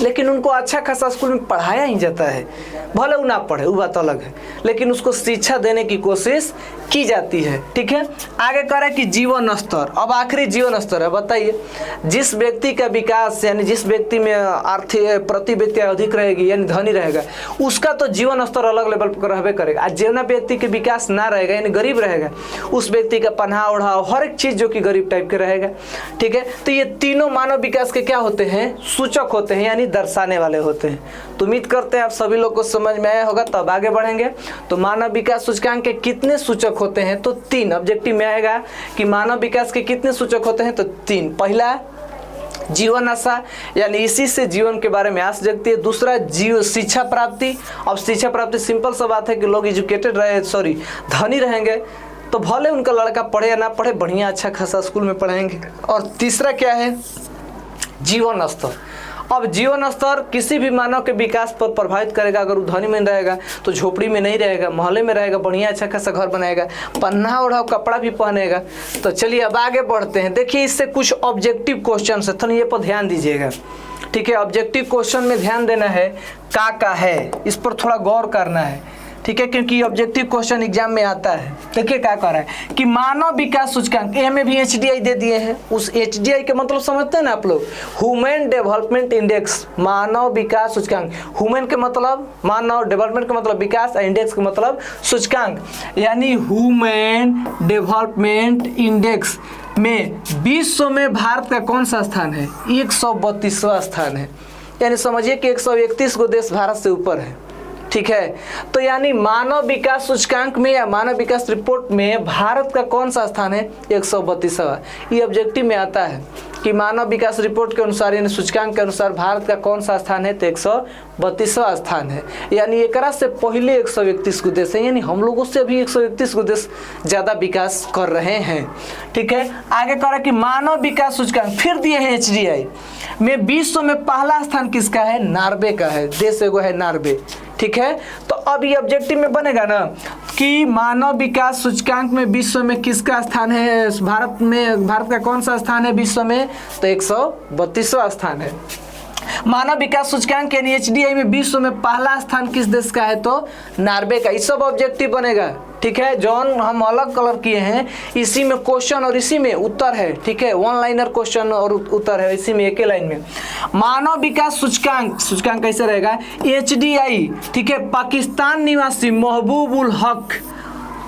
Speaker 1: लेकिन उनको अच्छा खासा स्कूल में पढ़ाया ही जाता है, भले वो ना पढ़े, वो बात अलग है, लेकिन उसको शिक्षा देने की कोशिश की जाती है, ठीक है। आगे कह रहा है कि जीवन स्तर। अब आखिरी जीवन स्तर है, बताइए जिस व्यक्ति का विकास, यानी जिस व्यक्ति में आर्थिक प्रति व्यक्ति अधिक रहेगी, यानी धनी रहेगा, उसका तो जीवन स्तर अलग लेवल पर रहबे करेगा। आज जो ना व्यक्ति के विकास ना रहेगा, यानी गरीब रहेगा, उस व्यक्ति का पहनावा ओढ़ाव हर एक चीज़ जो कि गरीब टाइप के रहेगा, ठीक है। तो ये तीनों मानव विकास के क्या होते हैं? सूचक होते हैं, यानी दर्शाने वाले होते हैं। तो उम्मीद करते हैं आप सभी लोग को समझ में आया होगा, तब आगे बढ़ेंगे। तो मानव विकास सूचकांक के कितने सूचक होते हैं? तो 3। ऑब्जेक्टिव में आएगा कि मानव विकास के कितने सूचक होते हैं? तो 3। पहला जीवन आशा, यानी इसी से जीवन के बारे में आस जगती है। दूसरा शिक्षा प्राप्ति। अब शिक्षा प्राप्ति सिंपल सा बात है कि लोग एजुकेटेड रहे, धनी रहेंगे, तो भले उनका लड़का पढ़े या ना पढ़े, बढ़िया अच्छा खासा स्कूल में पढ़ाएंगे। और तीसरा क्या है? जीवन स्तर। अब जीवन स्तर किसी भी मानव के विकास पर प्रभावित करेगा। अगर वो धनी में रहेगा तो झोपड़ी में नहीं रहेगा, मोहल्ले में रहेगा, बढ़िया अच्छा खासा घर बनाएगा, पन्ना ओढ़ाव कपड़ा भी पहनेगा। तो चलिए अब आगे बढ़ते हैं। देखिए इससे कुछ ऑब्जेक्टिव क्वेश्चन है, तो ये पर ध्यान दीजिएगा, ठीक है। ऑब्जेक्टिव क्वेश्चन में ध्यान देना है, का है, इस पर थोड़ा गौर करना है, ठीक है, क्योंकि ऑब्जेक्टिव क्वेश्चन एग्जाम में आता है। देखिए क्या कर रहा है कि मानव विकास सूचकांक, ए में भी HDI दे दिए हैं। उस HDI के मतलब समझते हैं ना आप लोग? ह्यूमन डेवलपमेंट इंडेक्स, मानव विकास सूचकांक। ह्यूमन के मतलब मानव, डेवलपमेंट का मतलब विकास, इंडेक्स का मतलब सूचकांक, यानी ह्यूमन डेवलपमेंट इंडेक्स में विश्व में भारत का कौन सा स्थान है? 132वां स्थान है, यानी समझिए कि 131 गो देश भारत से ऊपर है, ठीक है। तो यानी मानव विकास सूचकांक में या मानव विकास रिपोर्ट में भारत का कौन सा स्थान है? 132वां। ये ऑब्जेक्टिव में आता है कि मानव विकास रिपोर्ट के अनुसार, यानी सूचकांक के अनुसार भारत का कौन सा स्थान है? तो 132वां स्थान है। यानी एकरा से पहले 131 गो देश है, यानी हम लोगों से अभी 131 गो देश ज़्यादा विकास कर रहे हैं, ठीक है। आगे कह रहा कि मानव विकास सूचकांक फिर दिए हैं HDI में विश्व में पहला स्थान किसका है? नॉर्वे का है, देश एगो है नॉर्वे, ठीक है। तो अब ये ऑब्जेक्टिव में बनेगा ना कि मानव विकास सूचकांक में विश्व में किसका स्थान है? भारत का कौन सा स्थान है विश्व में? तो 132वां स्थान है। मानव विकास सूचकांक यानी HDI में विश्व में पहला स्थान किस देश का है? तो नॉर्वे का। ये सब ऑब्जेक्टिव बनेगा, ठीक है। जॉन हम अलग कलर किए हैं, इसी में क्वेश्चन और इसी में उत्तर है, ठीक है। 1 लाइनर क्वेश्चन और उत्तर है इसी में, एक ही लाइन में। मानव विकास सूचकांक कैसे रहेगा? HDI, ठीक है, पाकिस्तान निवासी महबूबुल हक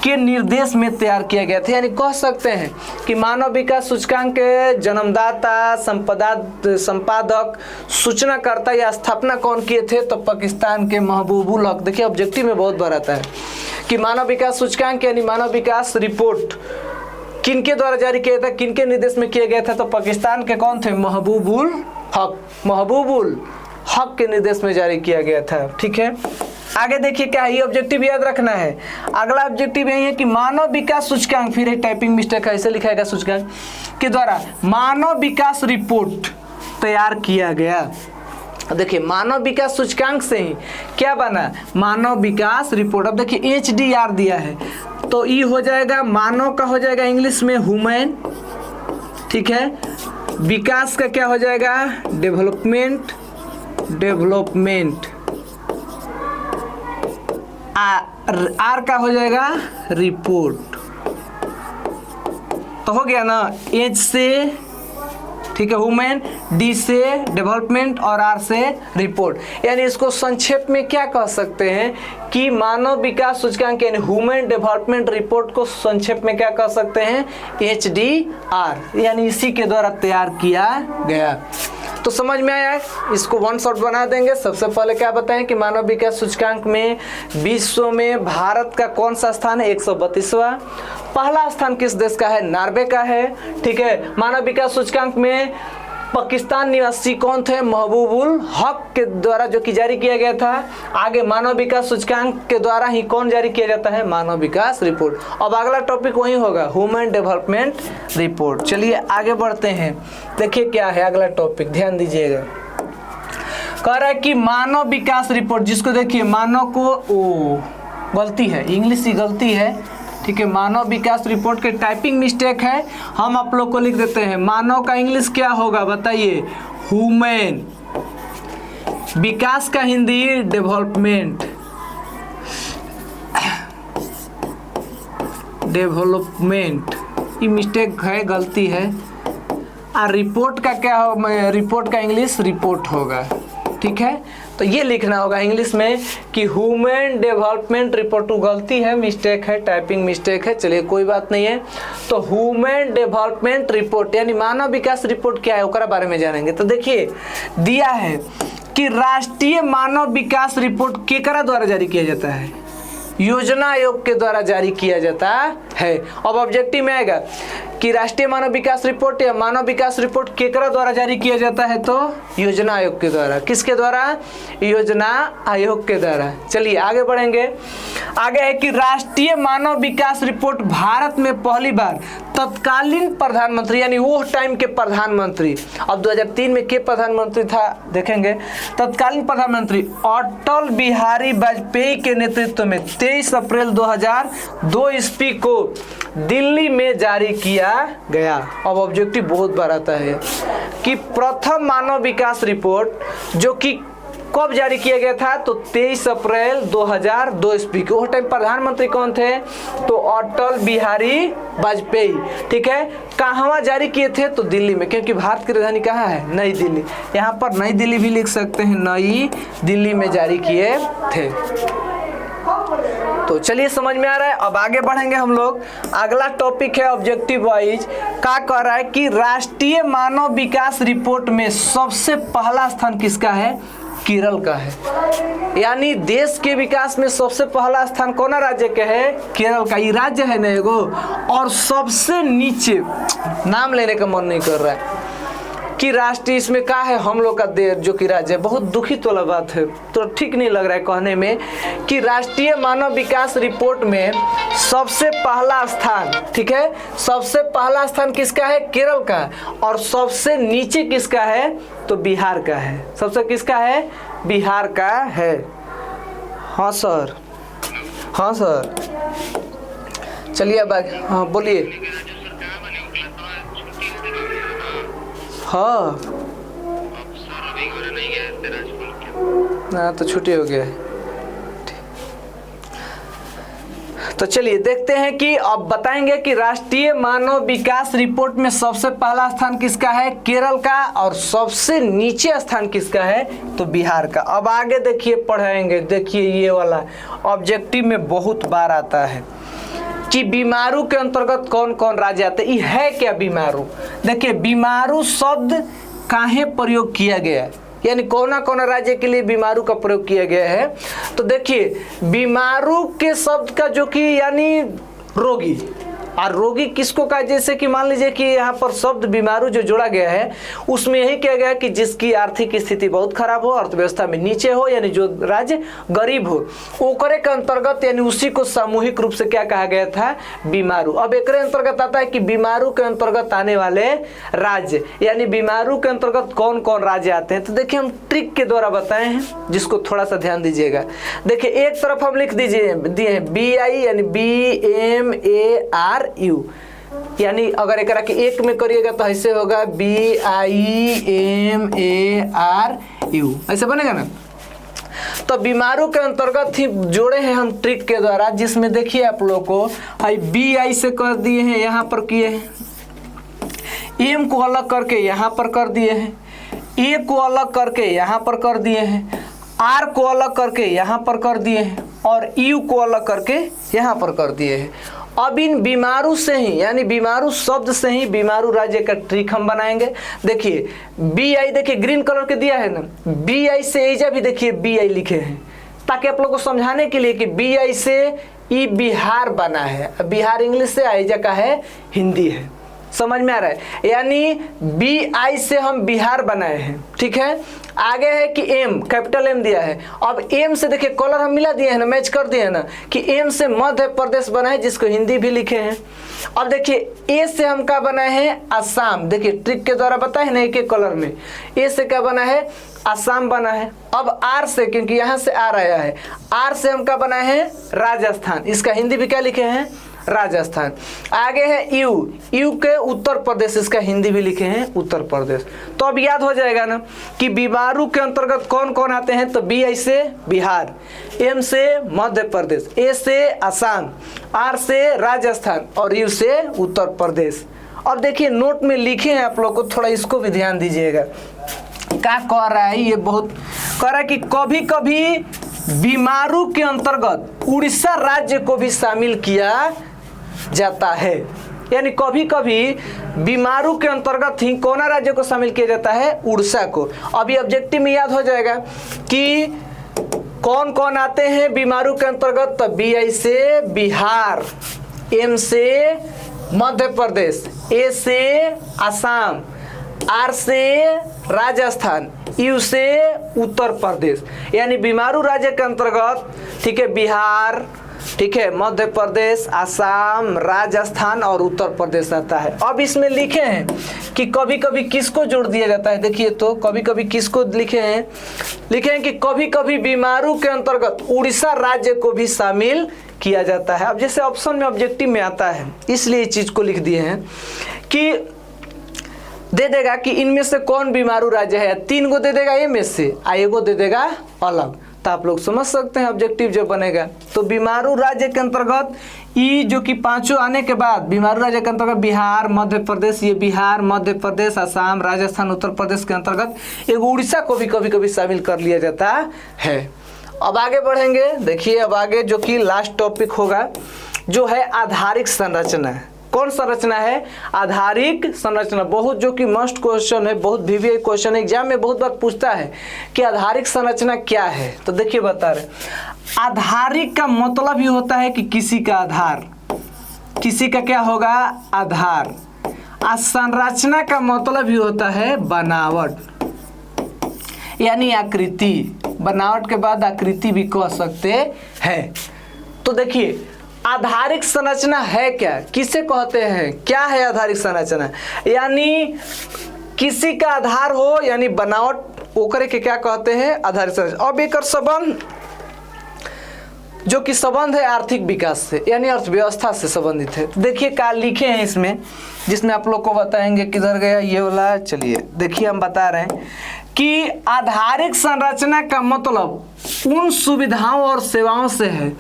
Speaker 1: के निर्देश में तैयार किया गया था। यानी कह सकते हैं कि मानव विकास सूचकांक के जन्मदाता, संपादक, सूचनाकर्ता या स्थापना कौन किए थे? तो पाकिस्तान के महबूबुल हक। देखिए ऑब्जेक्टिव में बहुत बार आता है कि मानव विकास सूचकांक यानी मानव विकास रिपोर्ट किनके द्वारा जारी किया था, किनके निर्देश में किया गया था? तो पाकिस्तान के कौन थे? महबूबुल हक के निर्देश में जारी किया गया था, ठीक है। आगे देखिए क्या है, ये ऑब्जेक्टिव याद रखना है। अगला ऑब्जेक्टिव यही है कि मानव विकास सूचकांक, फिर एक टाइपिंग मिस्टेक है, ऐसे लिखाएगा सूचकांक के द्वारा मानव विकास रिपोर्ट तैयार किया गया, देखिए मानव विकास सूचकांक से ही क्या बना, मानव विकास रिपोर्ट। अब देखिए HDR दिया है तो ये हो जाएगा मानव का हो जाएगा इंग्लिश में ह्यूमन, ठीक है। विकास का क्या हो जाएगा, डेवलपमेंट, आर का हो जाएगा रिपोर्ट। तो हो गया ना, एच से ठीक है ह्यूमन, डी से डेवलपमेंट और आर से रिपोर्ट। यानी इसको संक्षेप में क्या कह सकते हैं कि मानव विकास सूचकांक यानी ह्यूमन डेवलपमेंट रिपोर्ट को संक्षेप में क्या कह सकते हैं, HDR, यानी इसी के द्वारा तैयार किया गया। तो समझ में आया, इसको वन शॉट बना देंगे। सबसे पहले क्या बताएं कि मानव विकास सूचकांक में विश्व में भारत का कौन सा स्थान है, 132वां। पहला स्थान किस देश का है, नॉर्वे का है, ठीक है। मानव विकास सूचकांक में पाकिस्तान निवासी कौन थे, महबूबुल हक के द्वारा जो कि जारी किया गया था। आगे मानव विकास सूचकांक के द्वारा ही कौन जारी किया जाता है, मानव विकास रिपोर्ट। अब अगला टॉपिक वही होगा, ह्यूमन डेवलपमेंट रिपोर्ट। चलिए आगे बढ़ते हैं, देखिए क्या है अगला टॉपिक, ध्यान दीजिएगा। कह रहा है कि मानव विकास रिपोर्ट, जिसको देखिए मानव को गलती है, इंग्लिश की गलती है, ठीक है। मानव विकास रिपोर्ट के टाइपिंग मिस्टेक है, हम आप लोग को लिख देते हैं। मानव का इंग्लिश क्या होगा बताइए, ह्यूमन। विकास का हिंदी डेवलपमेंट, ये मिस्टेक है, गलती है। और रिपोर्ट का क्या हो, रिपोर्ट का इंग्लिश रिपोर्ट होगा, ठीक है। तो ये लिखना होगा इंग्लिश में कि ह्यूमन डेवलपमेंट रिपोर्ट। गलती है, मिस्टेक है, टाइपिंग मिस्टेक है, चलिए कोई बात नहीं है। तो ह्यूमन डेवलपमेंट रिपोर्ट यानी मानव विकास रिपोर्ट क्या है उसके बारे में जानेंगे। तो देखिए दिया है कि राष्ट्रीय मानव विकास रिपोर्ट केकरा द्वारा जारी किया जाता है, योजना आयोग के द्वारा जारी किया जाता है। अब ऑब्जेक्टिव में आएगा कि राष्ट्रीय मानव विकास रिपोर्ट या मानव विकास रिपोर्ट केकरा द्वारा जारी किया जाता है, तो योजना आयोग के द्वारा। किसके द्वारा, योजना आयोग के द्वारा। चलिए आगे बढ़ेंगे। आगे है कि राष्ट्रीय मानव विकास रिपोर्ट भारत में पहली बार तत्कालीन प्रधानमंत्री यानी वो टाइम के प्रधानमंत्री, अब 2003 में के प्रधानमंत्री था देखेंगे, तत्कालीन प्रधानमंत्री अटल बिहारी वाजपेयी के नेतृत्व में 23 अप्रैल 2002 ईस्वी को दिल्ली में जारी किया गया। अब ऑब्जेक्टिव बहुत बार आता है कि प्रथम मानव विकास रिपोर्ट जो कि कब जारी किया गया था, तो 23 अप्रैल 2002 ईस्वी को। उस टाइम प्रधानमंत्री कौन थे, तो अटल बिहारी वाजपेयी, ठीक है। कहाँ जारी किए थे, तो दिल्ली में, क्योंकि भारत की राजधानी कहाँ है, नई दिल्ली। यहाँ पर नई दिल्ली भी लिख सकते हैं, नई दिल्ली में जारी किए थे। तो चलिए समझ में आ रहा है। अब आगे बढ़ेंगे हम लोग। अगला टॉपिक है ऑब्जेक्टिव वाइज, क्या कह रहा है कि राष्ट्रीय मानव विकास रिपोर्ट में सबसे पहला स्थान किसका है, केरल का है। यानी देश के विकास में सबसे पहला स्थान कौन राज्य के है, केरल का। ये राज्य है ना एगो, और सबसे नीचे नाम लेने का मन नहीं कर रहा है कि राष्ट्रीय इसमें क्या है, हम लोग का देश जो कि राज्य है। बहुत दुखित वाला बात है, तो ठीक नहीं लग रहा है कहने में कि राष्ट्रीय मानव विकास रिपोर्ट में सबसे पहला स्थान, ठीक है, सबसे पहला स्थान किसका है, केरल का। और सबसे नीचे किसका है, तो बिहार का है। सबसे किसका है, बिहार का है। हाँ सर, हाँ सर, चलिए अब हाँ बोलिए। हाँ ना, तो छुट्टी हो गया। तो चलिए देखते हैं कि अब बताएंगे कि राष्ट्रीय मानव विकास रिपोर्ट में सबसे पहला स्थान किसका है, केरल का, और सबसे नीचे स्थान किसका है, तो बिहार का। अब आगे देखिए पढ़ाएंगे, देखिए ये वाला ऑब्जेक्टिव में बहुत बार आता है कि बीमारू के अंतर्गत कौन कौन राज्य आते हैं। ये है क्या बीमारू, देखिए बीमारू शब्द काहे प्रयोग किया गया है, यानी कौन कौन राज्य के लिए बीमारू का प्रयोग किया गया है। तो देखिए बीमारू के शब्द का जो कि यानी रोगी, और रोगी किसको कहा, जैसे कि मान लीजिए कि यहाँ पर शब्द बीमारू जो जोड़ा गया है उसमें यही किया गया कि जिसकी आर्थिक स्थिति बहुत खराब हो, अर्थव्यवस्था में नीचे हो, यानी जो राज्य गरीब हो, ओकरे के अंतर्गत यानी उसी को सामूहिक रूप से क्या कहा गया था, बीमारू। अब एकरे अंतर्गत आता है कि बीमारू के अंतर्गत आने वाले राज्य, यानी बीमारू के अंतर्गत कौन कौन राज्य आते हैं। तो देखिए हम ट्रिक के द्वारा बताए हैं, जिसको थोड़ा सा ध्यान दीजिएगा। देखिए एक तरफ हम लिख दिए हैं BI यानी BMARU, यानी अगर एक में करिएगा तो ऐसे होगा BIMARU, ऐसे बनेगा ना। तो बीमारू के अंतर्गत ही जोड़े हैं हम ट्रिक के द्वारा, जिसमें देखिए आप लोग को BI से कर दिए हैं, यहाँ पर किए हैं, M को अलग करके यहाँ पर कर दिए हैं, A को अलग करके यहाँ पर कर दिए हैं, R को अलग करके यहाँ पर कर दिए हैं और U को अलग करके यहाँ पर कर दिए हैं। अब इन बीमारू से ही यानी बीमारू शब्द से ही बीमारू राज्य का ट्रिक हम बनाएंगे। देखिए BI, देखिए ग्रीन कलर के दिया है ना, BI से एजा भी देखिए BI लिखे हैं, ताकि आप लोग को समझाने के लिए कि BI से ई बिहार बना है। बिहार इंग्लिश से, आइजा का है हिंदी है, समझ में आ रहा है। यानी BI से हम बिहार बनाए हैं, ठीक है। आगे है कि M, कैपिटल M दिया है। अब M से देखिए कलर हम मिला दिए हैं ना, मैच कर दिए हैं ना, कि M से मध्य प्रदेश बना है, जिसको हिंदी भी लिखे हैं। अब देखिए A से हम क्या बनाए हैं, असम। देखिए ट्रिक के द्वारा बताए हैं ना, एक एक कलर में। A से क्या बना है, असम बना है। अब R से, क्योंकि यहाँ से R आया है, R से हम क्या बनाए हैं, राजस्थान। इसका हिंदी भी क्या लिखे हैं, राजस्थान। आगे है यू के उत्तर प्रदेश, इसका हिंदी भी लिखे हैं उत्तर प्रदेश। तो अब याद हो जाएगा ना कि बीमारू के अंतर्गत कौन कौन आते हैं। तो BI से बिहार, M से मध्य प्रदेश, A से असम, R से राजस्थान और U से उत्तर प्रदेश। और देखिए नोट में लिखे हैं आप लोग को, थोड़ा इसको भी ध्यान दीजिएगा। क्या कह रहा है, ये बहुत कह रहा है कि कभी कभी बीमारू के अंतर्गत उड़ीसा राज्य को भी शामिल किया जाता है। यानी कभी कभी बीमारू के अंतर्गत ही कौन राज्य को शामिल किया जाता है, उड़ीसा को। अभी ऑब्जेक्टिव में याद हो जाएगा कि कौन कौन आते हैं बीमारू के अंतर्गत। तो BI से बिहार, M से मध्य प्रदेश, A से असम, R से राजस्थान, U से उत्तर प्रदेश। यानी बीमारू राज्य के अंतर्गत, ठीक है, बिहार, ठीक है, मध्य प्रदेश, असम, राजस्थान और उत्तर प्रदेश आता है। अब इसमें लिखे हैं कि कभी कभी किसको जोड़ दिया जाता है। देखिए तो कभी कभी किसको लिखे हैं कि कभी कभी बीमारू के अंतर्गत उड़ीसा राज्य को भी शामिल किया जाता है। अब जैसे ऑप्शन में ऑब्जेक्टिव में आता है, इसलिए इस चीज को लिख दिए हैं कि दे देगा कि इनमें से कौन बीमारू राज्य है। 3 गो दे देगा A में से, एगो दे देगा अलग। तो आप लोग समझ सकते हैं ऑब्जेक्टिव जब बनेगा। तो बीमारू राज्य के अंतर्गत ई जो कि 5 आने के बाद बीमारू राज्य के अंतर्गत बिहार, मध्य प्रदेश, ये बिहार, मध्य प्रदेश, असम, राजस्थान, उत्तर प्रदेश के अंतर्गत एक उड़ीसा को भी कभी कभी शामिल कर लिया जाता है। अब आगे बढ़ेंगे। देखिए अब आगे जो कि लास्ट टॉपिक होगा, जो है आधारिक संरचना। कौन संरचना है, आधारिक संरचना। बहुत जो कि मस्ट क्वेश्चन है, बहुत VVI क्वेश्चन एग्जाम में बहुत बार पूछता है कि आधारिक संरचना क्या है। तो देखिए बता रहे, आधारिक का मतलब ही होता है कि किसी का आधार, किसी का क्या होगा, आधार। संरचना का मतलब ही होता है बनावट, यानी आकृति। बनावट के बाद आकृति भी कह सकते हैं। तो देखिए आधारिक संरचना है क्या, किसे कहते हैं, क्या है आधारिक संरचना। यानी किसी का आधार हो, यानी बनावट ओकरे के क्या कहते हैं, आधारिक संरचना। अब एक संबंध जो कि संबंध है आर्थिक विकास से, यानी अर्थव्यवस्था से संबंधित है। देखिए क्या लिखे हैं इसमें, जिसमें आप लोग को बताएंगे। किधर गया ये वाला, चलिए देखिए हम बता रहे हैं कि आधारिक संरचना का मतलब उन सुविधाओं और सेवाओं से है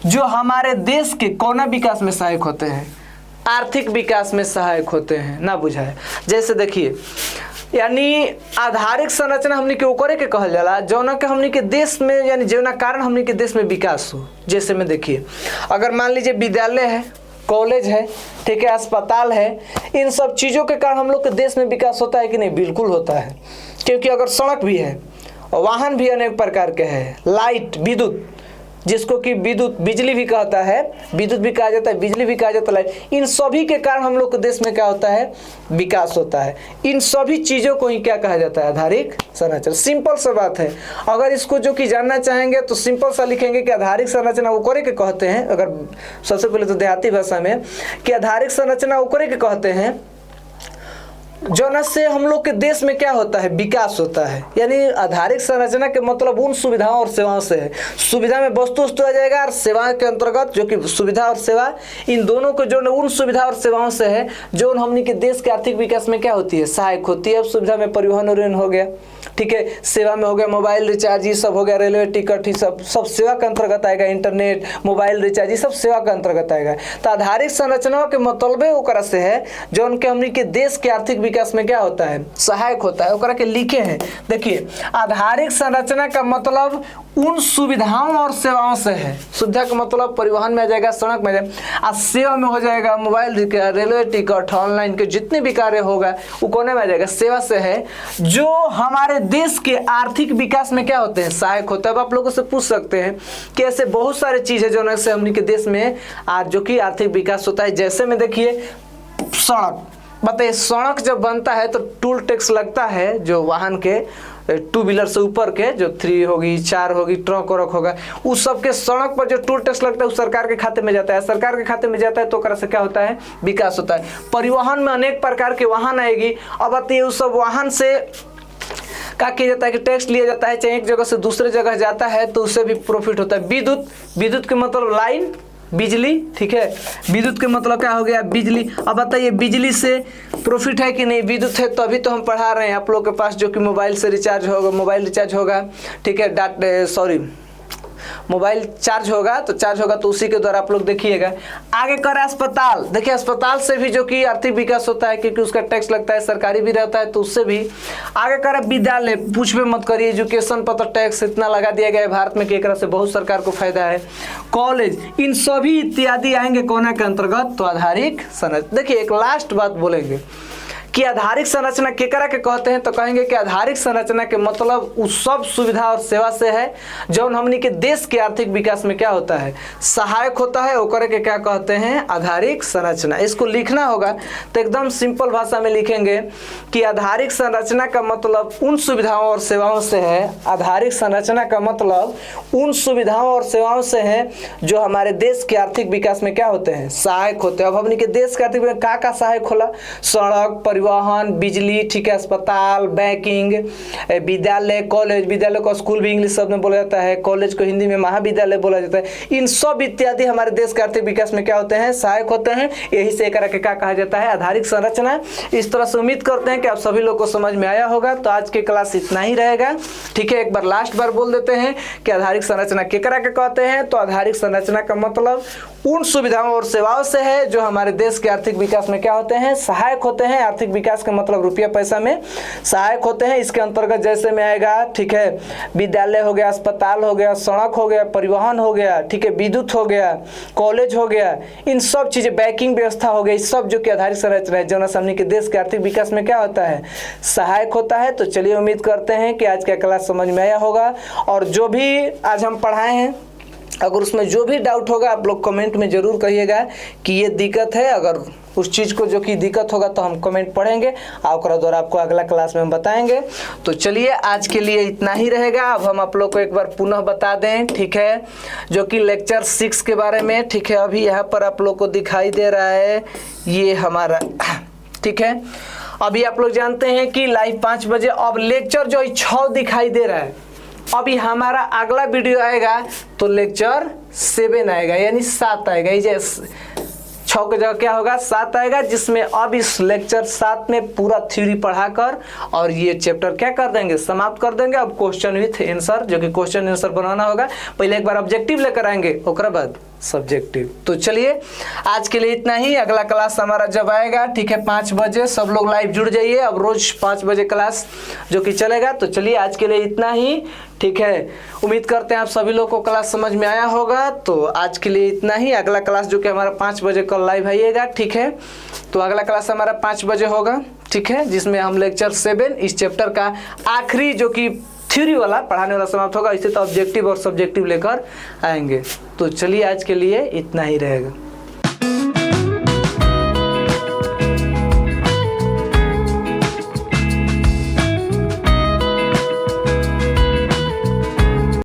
Speaker 1: जो हमारे देश के कौन विकास में सहायक होते हैं, आर्थिक विकास में सहायक होते हैं। ना बुझाए, जैसे देखिए यानी आधारिक संरचना हमने के ओकरे के कहल जाला जौना के हमने के देश में, यानी जौना कारण हमने के देश में विकास हो। जैसे में देखिए अगर मान लीजिए विद्यालय है, कॉलेज है, ठीक है, अस्पताल है, इन सब चीज़ों के कारण हम लोग के देश में विकास होता है कि नहीं, बिल्कुल होता है। क्योंकि अगर सड़क भी है, वाहन भी अनेक प्रकार के हैं, लाइट, विद्युत, जिसको कि विद्युत बिजली भी कहता है, विद्युत भी कहा जाता है, बिजली भी कहा जाता है, इन सभी के कारण हम लोग के देश में क्या होता है, विकास होता है। इन सभी चीज़ों को ही क्या कहा जाता है, आधारिक संरचना। सिंपल सा बात है, अगर इसको जो कि जानना चाहेंगे तो सिंपल सा लिखेंगे कि आधारिक संरचना ओकरे के कहते हैं। अगर सबसे पहले तो देहाती भाषा में कि आधारिक संरचना ओकरे के कहते हैं जौना से हम लोग के देश में क्या होता है, विकास होता है। यानी आधारिक संरचना के मतलब उन सुविधाओं और सेवाओं से है। सुविधा में वस्तु आ जाएगा और सेवा के अंतर्गत जो कि सुविधा और सेवा, इन दोनों को जो उन सुविधा और सेवाओं से है जो हमने के देश के आर्थिक विकास में क्या होती है, सहायक होती है। अब सुविधा में परिवहन और हो गया, ठीक है, सेवा में हो गया मोबाइल रिचार्ज, ये सब हो गया, रेलवे टिकट, ये सब सेवा के अंतर्गत आएगा। इंटरनेट, मोबाइल रिचार्ज, ये सब सेवा के अंतर्गत आएगा। तो आधारिक संरचनाओं के मतलब ओकरा से है जो उनके हमने के देश के आर्थिक विकास में क्या होता है, सहायक होता है। ओकरा के लिखे हैं, देखिए आधारिक संरचना का मतलब उन सुविधाओं और सेवाओं से है। सुविधा का मतलब परिवहन में आ जाएगा, सड़क में आ जाएगा, सेवा में हो जाएगा mobile recharge, railway ticket, online के जितने भी कार्य होगा वो कोने में आ जाएगा, सेवा से है, जो हमारे देश के आर्थिक विकास में क्या होते हैं, सहायक होता है। अब आप लोगों से पूछ सकते हैं कि ऐसे बहुत सारे चीज़ें जो से हमने के देश में आज जो कि आर्थिक विकास होता है। जैसे में देखिए सड़क, बताइए सड़क जब बनता है तो टोल टैक्स लगता है, जो वाहन के टू व्हीलर से ऊपर के जो 3 होगी, 4 होगी, ट्रक वरक होगा, उस सब के सड़क पर जो टोल टैक्स लगता है उस सरकार के खाते में जाता है। सरकार के खाते में जाता है तो से क्या होता है, विकास होता है। परिवहन में अनेक प्रकार के वाहन आएगी। अब आती है उस सब वाहन से क्या किया जाता है कि टैक्स लिया जाता है, चाहे एक जगह से दूसरे जगह जाता है तो उससे भी प्रॉफिट होता है। विद्युत, विद्युत के मतलब लाइन, बिजली, ठीक है, विद्युत के मतलब क्या हो गया, बिजली। अब बताइए बिजली से प्रॉफिट है कि नहीं, विद्युत है तो अभी तो हम पढ़ा रहे हैं आप लोग के पास जो कि मोबाइल से रिचार्ज होगा, मोबाइल रिचार्ज होगा, ठीक है, मोबाइल चार्ज होगा तो उसी के द्वारा आप लोग देखिएगा। आगे कर अस्पताल, देखिए अस्पताल से भी जो कि आर्थिक विकास होता है क्योंकि उसका टैक्स लगता है, सरकारी भी रहता है तो उससे भी। आगे कर विद्यालय, पूछबे मत करिए, एजुकेशन पर तो टैक्स इतना लगा दिया गया है भारत में कि एक तरह से बहुत सरकार को फायदा है। कॉलेज, इन सभी इत्यादि आएंगे कोना के अंतर्गत, तो आधारिक संरचना। देखिए एक लास्ट बात बोलेंगे कि आधारिक संरचना केकरा के कहते हैं, तो कहेंगे कि आधारिक संरचना के मतलब उस सब सुविधा और सेवा से है जो हमनी के देश के आर्थिक विकास में क्या होता है, सहायक होता है। ओकरे के क्या कहते हैं, आधारिक संरचना। इसको लिखना होगा तो एकदम सिंपल भाषा में लिखेंगे कि आधारिक संरचना का मतलब उन सुविधाओं और सेवाओं से है। आधारिक संरचना का मतलब उन सुविधाओं और सेवाओं से है जो हमारे देश के आर्थिक विकास में क्या होते हैं, सहायक होते हैं। अब हमनी के देश के आर्थिक विकास का सहायक होला, सड़क, परिवहन, बिजली, ठीक है, अस्पताल, बैंकिंग, विद्यालय, कॉलेज, विद्यालय को स्कूल भी इंग्लिश शब्द में बोला जाता है, कॉलेज को हिंदी में महाविद्यालय बोला जाता है। इन सब इत्यादि हमारे देश के आर्थिक विकास में क्या होते हैं, सहायक होते हैं। यही से एक क्या कहा जाता है, आधारिक संरचना। इस तरह से उम्मीद करते हैं कि आप सभी लोग को समझ में आया होगा। तो आज की क्लास इतना ही रहेगा, ठीक है। एक बार लास्ट बार बोल देते हैं कि आधारिक संरचना केकरा के कहते हैं, तो आधारिक संरचना का मतलब उन सुविधाओं और सेवाओं से है जो हमारे देश के आर्थिक विकास में क्या होते हैं, सहायक होते हैं। आर्थिक विकास का मतलब रुपया पैसा में सहायक होते हैं। इसके अंतर्गत जैसे में आएगा, ठीक है, विद्यालय हो गया, अस्पताल हो गया, सड़क हो गया, परिवहन हो गया, ठीक है, विद्युत हो गया, कॉलेज हो गया, इन सब चीजें, बैंकिंग व्यवस्था हो गई, सब जो कि आधारिक संरचना है जो हमने के देश के आर्थिक विकास में क्या होता है, सहायक होता है। तो चलिए उम्मीद करते हैं कि आज का क्लास समझ में आया होगा। और जो भी आज हम पढ़ाए हैं, अगर उसमें जो भी डाउट होगा आप लोग कमेंट में ज़रूर कहिएगा कि ये दिक्कत है। अगर उस चीज़ को जो कि दिक्कत होगा तो हम कमेंट पढ़ेंगे और द्वारा आपको अगला क्लास में हम बताएंगे। तो चलिए आज के लिए इतना ही रहेगा। अब हम आप लोग को एक बार पुनः बता दें, ठीक है, जो कि लेक्चर 6 के बारे में, ठीक है, अभी यहाँ पर आप लोग को दिखाई दे रहा है ये हमारा, ठीक है। अभी आप लोग जानते हैं कि लाइव 5 बजे, अब लेक्चर जो 6 दिखाई दे रहा है, अभी हमारा अगला वीडियो आएगा तो लेक्चर 7 आएगा, यानी 7 आएगा। ये 6 की जगह क्या होगा, 7 आएगा, जिसमें अब इस लेक्चर 7 में पूरा थ्योरी पढ़ाकर और ये चैप्टर क्या कर देंगे, समाप्त कर देंगे। अब क्वेश्चन विथ आंसर, जो कि क्वेश्चन आंसर बनाना होगा। पहले एक बार ऑब्जेक्टिव लेकर आएंगे, उसके बाद सब्जेक्टिव। तो चलिए आज के लिए इतना ही। अगला क्लास हमारा जब आएगा, ठीक है, 5 बजे, सब लोग लाइव जुड़ जाइए। अब रोज 5 बजे क्लास जो कि चलेगा। तो चलिए आज के लिए इतना ही, ठीक है। उम्मीद करते हैं आप सभी लोग को क्लास समझ में आया होगा। तो आज के लिए इतना ही। अगला क्लास जो कि हमारा 5 बजे कल लाइव आइएगा, ठीक है। तो अगला क्लास हमारा 5 बजे होगा, ठीक है, जिसमें हम लेक्चर 7 इस चैप्टर का आखिरी जो कि थ्योरी वाला पढ़ाने वाला समाप्त होगा, इसे तो ऑब्जेक्टिव और सब्जेक्टिव लेकर आएंगे। तो चलिए आज के लिए इतना ही रहेगा।